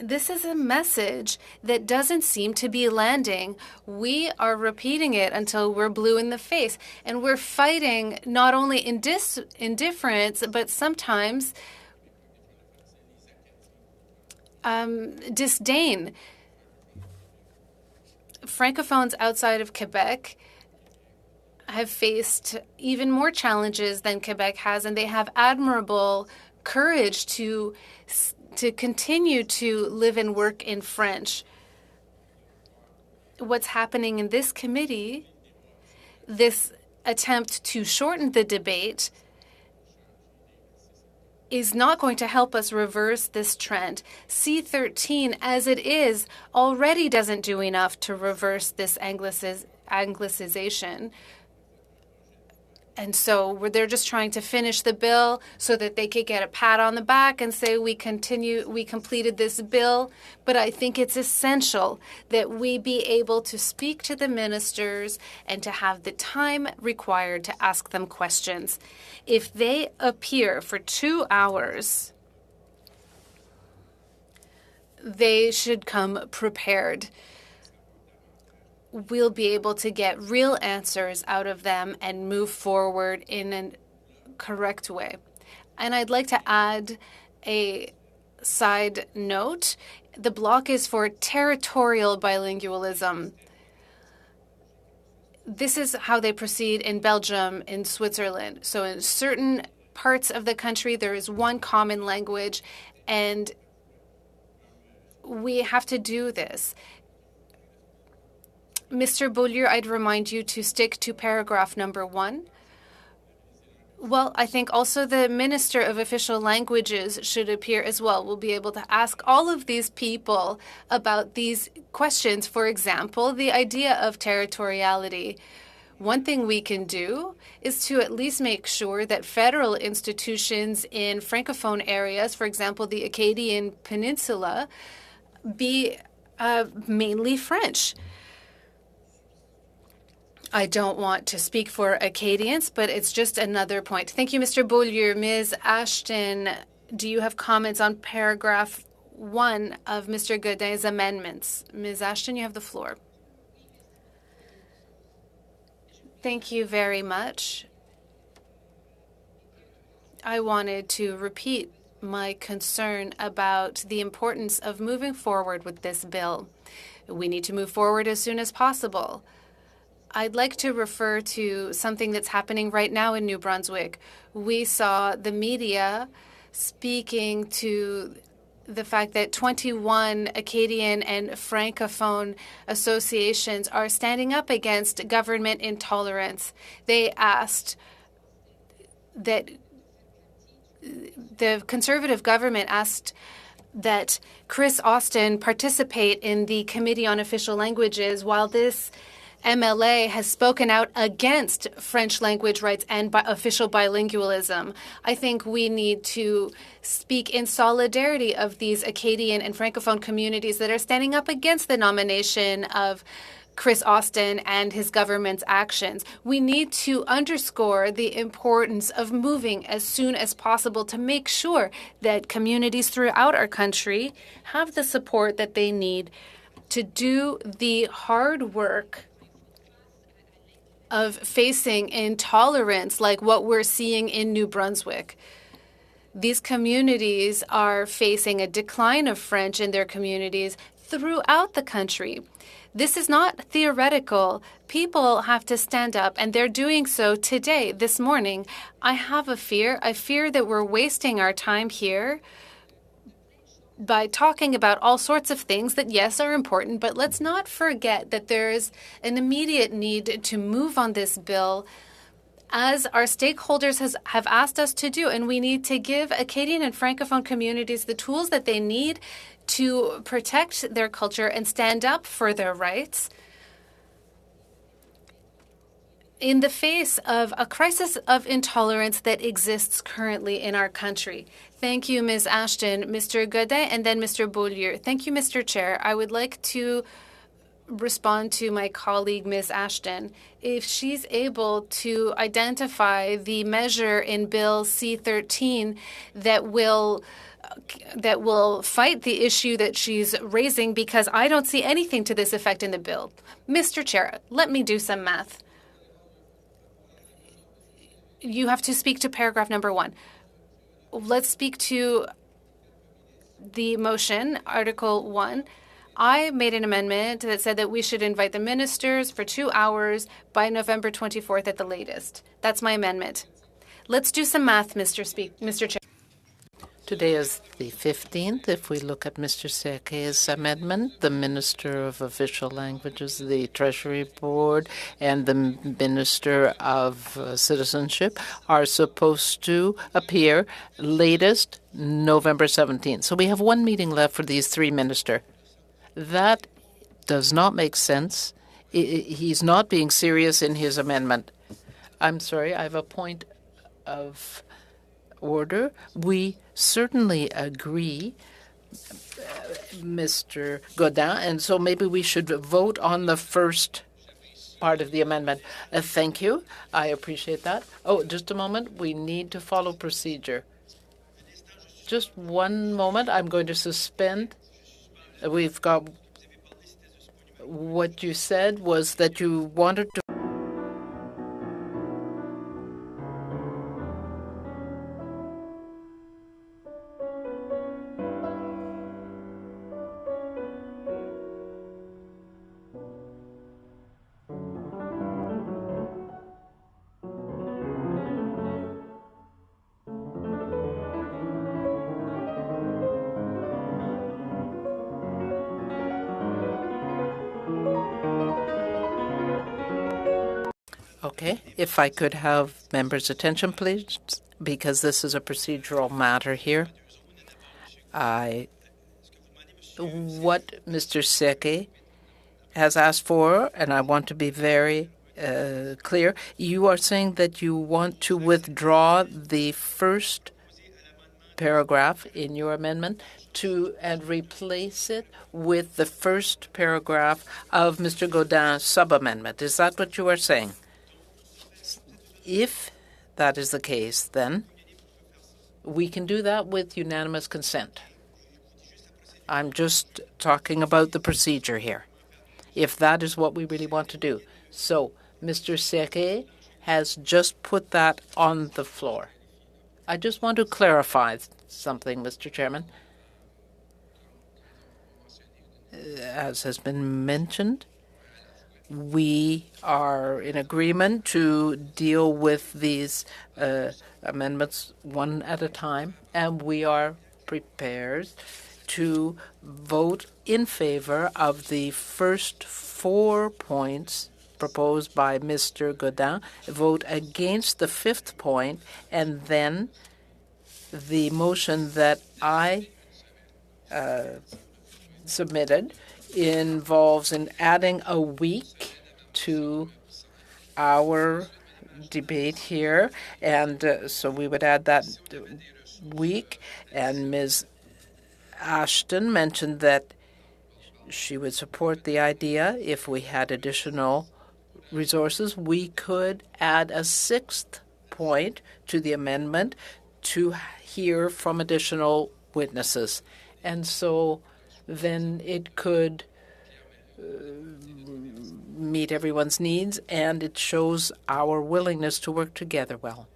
Speaker 1: This is a message that doesn't seem to be landing. We are repeating it until we're blue in the face. And we're fighting not only indifference, but sometimes disdain. Francophones outside of Quebec have faced even more challenges than Quebec has, and they have admirable courage to continue to live and work in French. What's happening in this committee, this attempt to shorten the debate, is not going to help us reverse this trend. C-13, as it is, already doesn't do enough to reverse this anglicization. And so they're just trying to finish the bill so that they could get a pat on the back and say we completed this bill. But I think it's essential that we be able to speak to the ministers and to have the time required to ask them questions. If they appear for 2 hours, they should come prepared. We'll be able to get real answers out of them and move forward in a correct way. And I'd like to add a side note. The bloc is for territorial bilingualism. this is how they proceed in Belgium, in Switzerland. So in certain parts of the country, there is one common language, and we have to do this. Mr. Beaulieu, I'd remind you to stick to paragraph number 1. Well, I think also the Minister of Official Languages should appear as well. We'll be able to ask all of these people about these questions. For example, the idea of territoriality. One thing we can do is to at least make sure that federal institutions in Francophone areas, for example, the Acadian Peninsula, be mainly French. I don't want to speak for Acadians, but it's just another point. Thank you, Mr. Beaulieu. Ms. Ashton, do you have comments on paragraph 1 of Mr. Godin's amendments? Ms. Ashton, you have the floor. Thank you very much. I wanted to repeat my concern about the importance of moving forward with this bill. We need to move forward as soon as possible. I'd like to refer to something that's happening right now in New Brunswick. We saw the media speaking to the fact that 21 Acadian and Francophone associations are standing up against government intolerance. They asked that the Conservative government asked that Chris Austin participate in the Committee on Official Languages, while this MLA has spoken out against French language rights and official bilingualism. I think we need to speak in solidarity of these Acadian and Francophone communities that are standing up against the nomination of Chris Austin and his government's actions. We need to underscore the importance of moving as soon as possible to make sure that communities throughout our country have the support that they need to do the hard work of facing intolerance like what we're seeing in New Brunswick. These communities are facing a decline of French in their communities throughout the country. This is not theoretical. People have to stand up, and they're doing so today, this morning. I have a fear. I fear that we're wasting our time here by talking about all sorts of things that, yes, are important, but let's not forget that there is an immediate need to move on this bill as our stakeholders have asked us to do, and we need to give Acadian and Francophone communities the tools that they need to protect their culture and stand up for their rights in the face of a crisis of intolerance that exists currently in our country. Thank you, Ms. Ashton. Mr. Godin, and then Mr. Beaulieu. Thank you, Mr. Chair. I would like to respond to my colleague, Ms. Ashton. If she's able to identify the measure in Bill C-13 that will fight the issue that she's raising, because I don't see anything to this effect in the bill. Mr. Chair, let me do some math. You have to speak to paragraph number 1. Let's speak to the motion, Article 1. I made an amendment that said that we should invite the ministers for 2 hours by November 24th at the latest. That's my amendment. Let's do some math, Mr. Chair.
Speaker 2: Today is the 15th. If we look at Mr. Serquet's amendment, the Minister of Official Languages, the Treasury Board, and the Minister of Citizenship are supposed to appear latest November 17th. So we have one meeting left for these three ministers. That does not make sense. He's not being serious in his amendment. I'm sorry, I have a point of order. We certainly agree, Mr. Godin, and so maybe we should vote on the first part of the amendment. Thank you. I appreciate that. Oh, just a moment. We need to follow procedure. Just one moment. I'm going to suspend. We've got what you said was that you wanted to Okay, if I could have members' attention, please, because this is a procedural matter here. What Mr. Seke has asked for, and I want to be very clear, you are saying that you want to withdraw the first paragraph in your amendment and replace it with the first paragraph of Mr. Godin's sub-amendment. Is that what you are saying? If that is the case, then we can do that with unanimous consent. I'm just talking about the procedure here, if that is what we really want to do. So Mr. Seke has just put that on the floor. I just want to clarify something, Mr. Chairman. As has been mentioned, we are in agreement to deal with these amendments one at a time, and we are prepared to vote in favor of the first 4 points proposed by Mr. Godin, vote against the 5th point, and then the motion that I submitted involves in adding a week to our debate here, and so we would add that week. And Ms. Ashton mentioned that she would support the idea if we had additional resources. We could add a 6th point to the amendment to hear from additional witnesses. And so then it could meet everyone's needs, and it shows our willingness to work together well.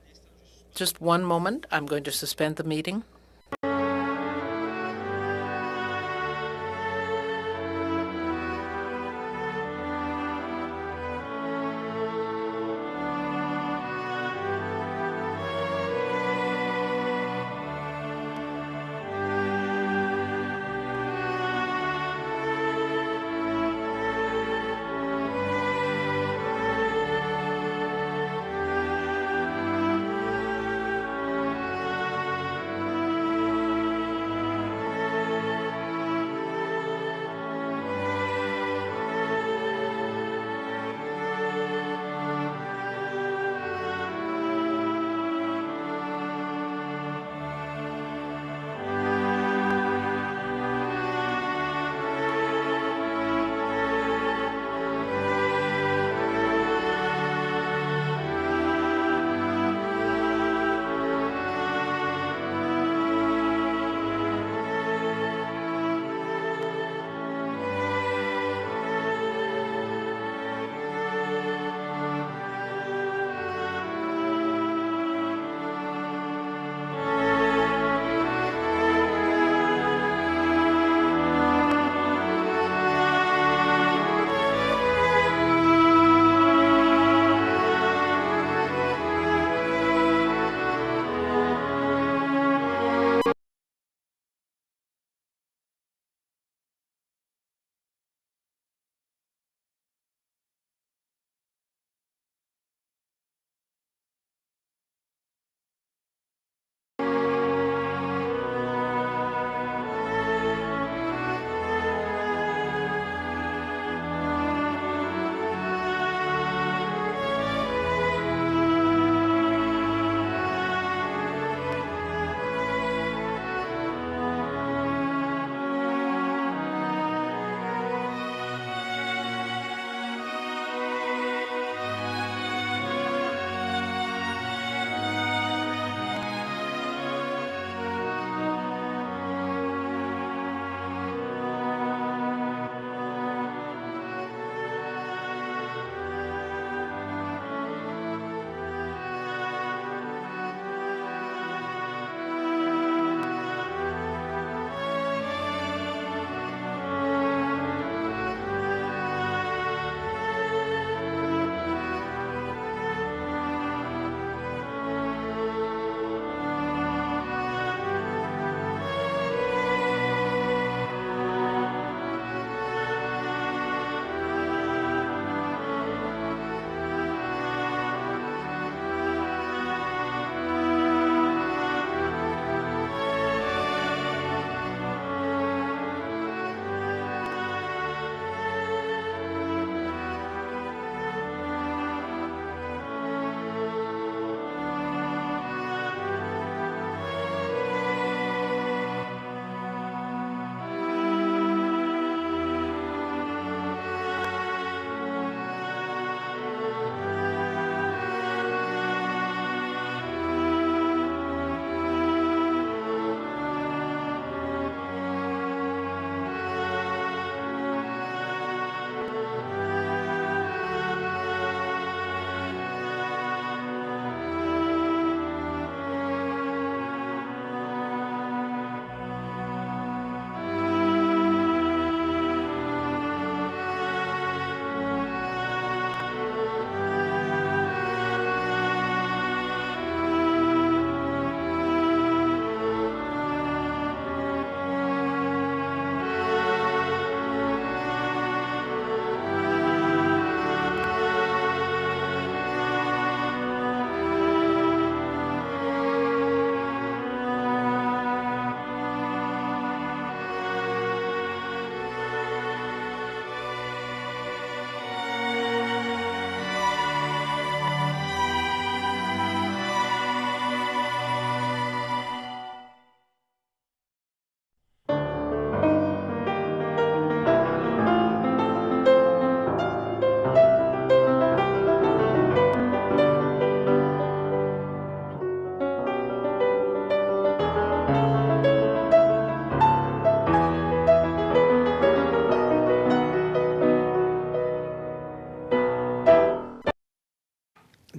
Speaker 2: Just one moment. I'm going to suspend the meeting.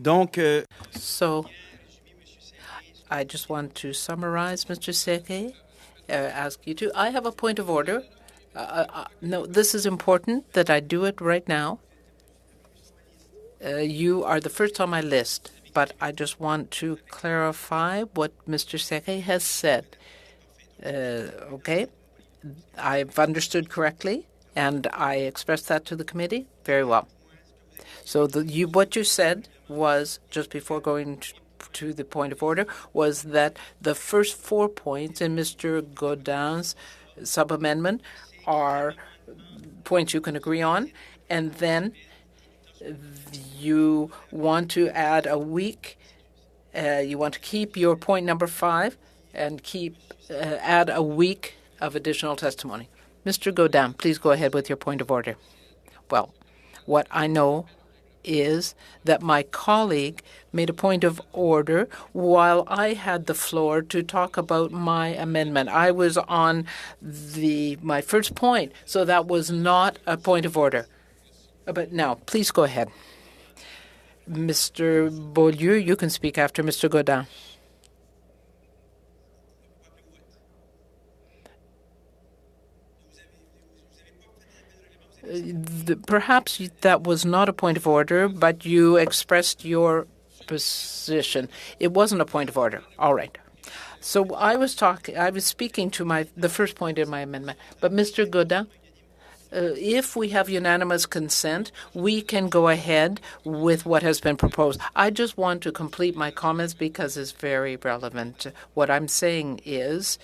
Speaker 6: Donc,
Speaker 2: So I just want to summarize, Mr. Seke, ask you to. I have a point of order. No, this is important that I do it right now. You are the first on my list, but I just want to clarify what Mr. Seke has said. Okay? I've understood correctly, and I expressed that to the committee. Very well. So what you said was, just before going to the point of order, was that the first 4 points in Mr. Godin's sub-amendment are points you can agree on, and then you want to add a week. You want to keep your point number 5 and add a week of additional testimony. Mr. Godin, please go ahead with your point of order. Well, what I know is that my colleague made a point of order while I had the floor to talk about my amendment. I was on my first point, so that was not a point of order. But now, please go ahead. Mr. Beaulieu, you can speak after Mr. Godin. Perhaps that was not a point of order, but you expressed your position. It wasn't a point of order. All right. So I was speaking to the first point in my amendment. But Mr. Godin, if we have unanimous consent, we can go ahead with what has been proposed. I just want to complete my comments because it's very relevant. What I'm saying is,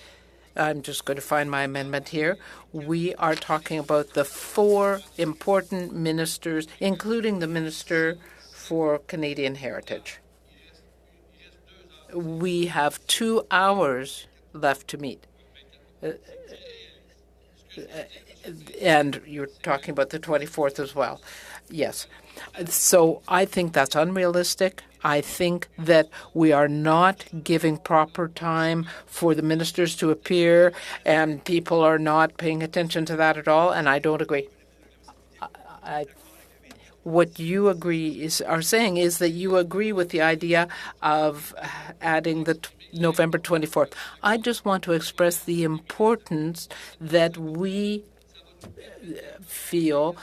Speaker 2: I'm just going to find my amendment here. We are talking about the 4 important ministers, including the Minister for Canadian Heritage. We have 2 hours left to meet. And you're talking about the 24th as well. Yes. So I think that's unrealistic. I think that we are not giving proper time for the ministers to appear, and people are not paying attention to that at all, and I don't agree. What you are saying is that you agree with the idea of adding the November 24th. I just want to express the importance that we feel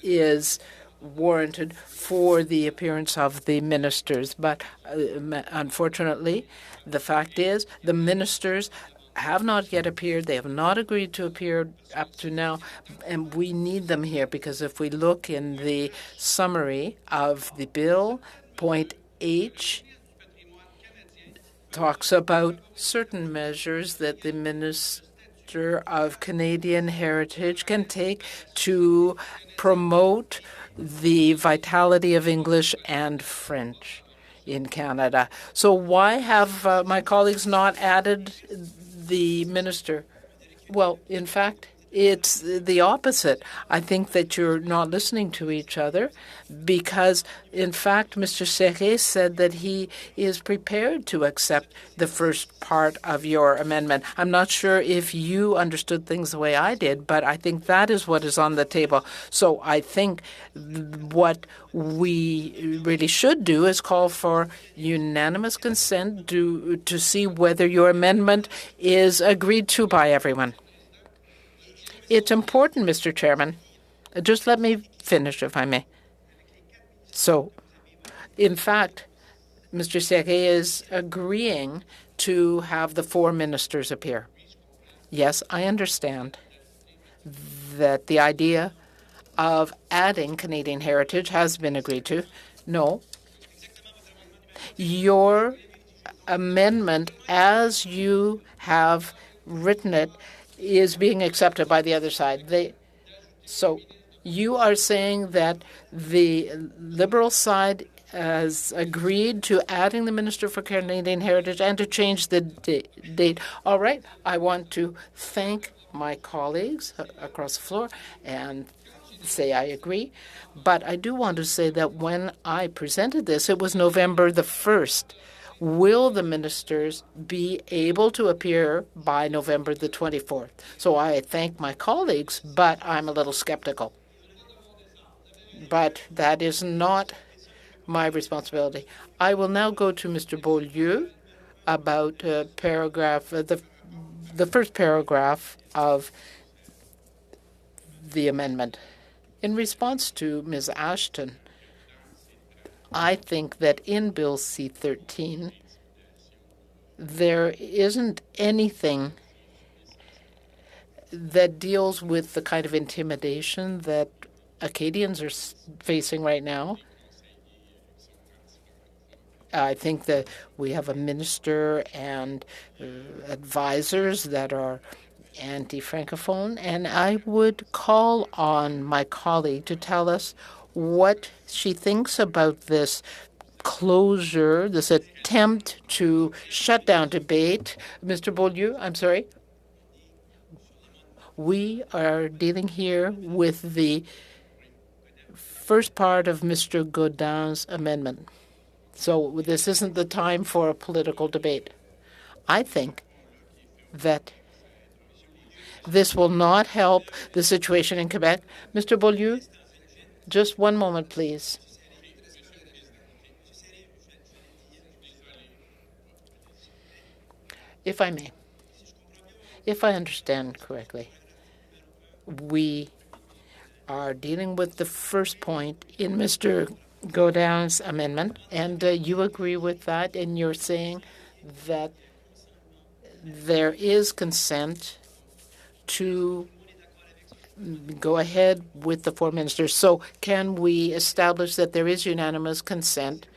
Speaker 2: is warranted for the appearance of the ministers. But unfortunately, the fact is the ministers have not yet appeared. They have not agreed to appear up to now, and we need them here because if we look in the summary of the bill, point H talks about certain measures that the Minister of Canadian Heritage can take to promote the vitality of English and French in Canada. So why have my colleagues not added the minister? Well, in fact, it's the opposite. I think that you're not listening to each other because, in fact, Mr. Serret said that he is prepared to accept the first part of your amendment. I'm not sure if you understood things the way I did, but I think that is what is on the table. So I think what we really should do is call for unanimous consent to see whether your amendment is agreed to by everyone. It's important, Mr. Chairman. Just let me finish, if I may. So, in fact, Mr. Serret is agreeing to have the 4 ministers appear. Yes, I understand that the idea of adding Canadian Heritage has been agreed to. No. Your amendment, as you have written it, is being accepted by the other side. So you are saying that the Liberal side has agreed to adding the Minister for Canadian Heritage and to change the date. All right. I want to thank my colleagues across the floor and say I agree. But I do want to say that when I presented this, it was November the 1st. Will the ministers be able to appear by November the 24th? So I thank my colleagues, but I'm a little skeptical. But that is not my responsibility. I will now go to Mr. Beaulieu about the first paragraph of the amendment. In response to Ms. Ashton, I think that in Bill C-13, there isn't anything that deals with the kind of intimidation that Acadians are facing right now. I think that we have a minister and advisors that are anti-Francophone, and I would call on my colleague to tell us what she thinks about this closure, this attempt to shut down debate. Mr. Beaulieu, I'm sorry. We are dealing here with the first part of Mr. Gaudin's amendment. So this isn't the time for a political debate. I think that this will not help the situation in Quebec. Mr. Beaulieu, just one moment, please. If I may, if I understand correctly, we are dealing with the first point in Mr. Gaudin's amendment, and you agree with that, and you're saying that there is consent to go ahead with the 4 ministers. So can we establish that there is unanimous consent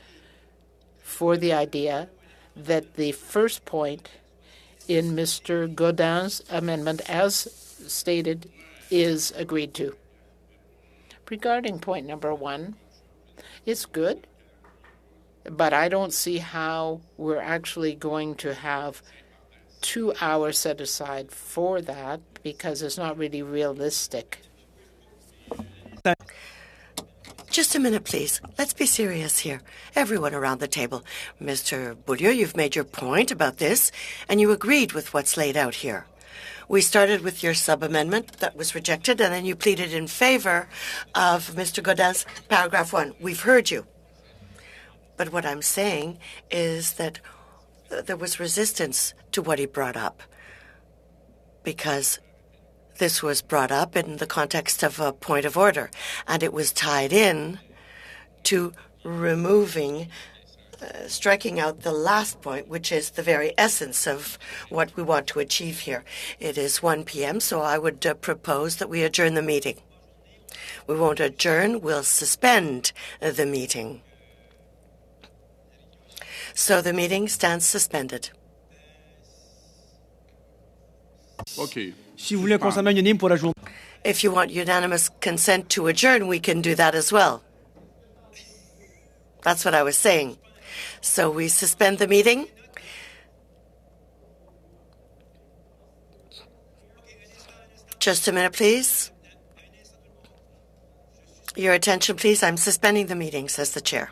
Speaker 2: for the idea that the first point in Mr. Gaudin's amendment, as stated, is agreed to? Regarding point number 1, it's good, but I don't see how we're actually going to have 2 hours set aside for that because it's not really realistic.
Speaker 4: Just a minute, please. Let's be serious here. Everyone around the table. Mr. Beaulieu, you've made your point about this, and you agreed with what's laid out here. We started with your sub-amendment that was rejected, and then you pleaded in favor of Mr. Gaudin's paragraph 1. We've heard you. But what I'm saying is that there was resistance to what he brought up because this was brought up in the context of a point of order, and it was tied in to removing striking out the last point, which is the very essence of what we want to achieve here. It is 1 p.m., so I would propose that we adjourn the meeting. We won't adjourn, we'll suspend the meeting. So the meeting stands suspended.
Speaker 3: Okay.
Speaker 4: If you want unanimous consent to adjourn, we can do that as well. That's what I was saying. So we suspend the meeting. Just a minute, please. Your attention, please. I'm suspending the meeting, says the chair.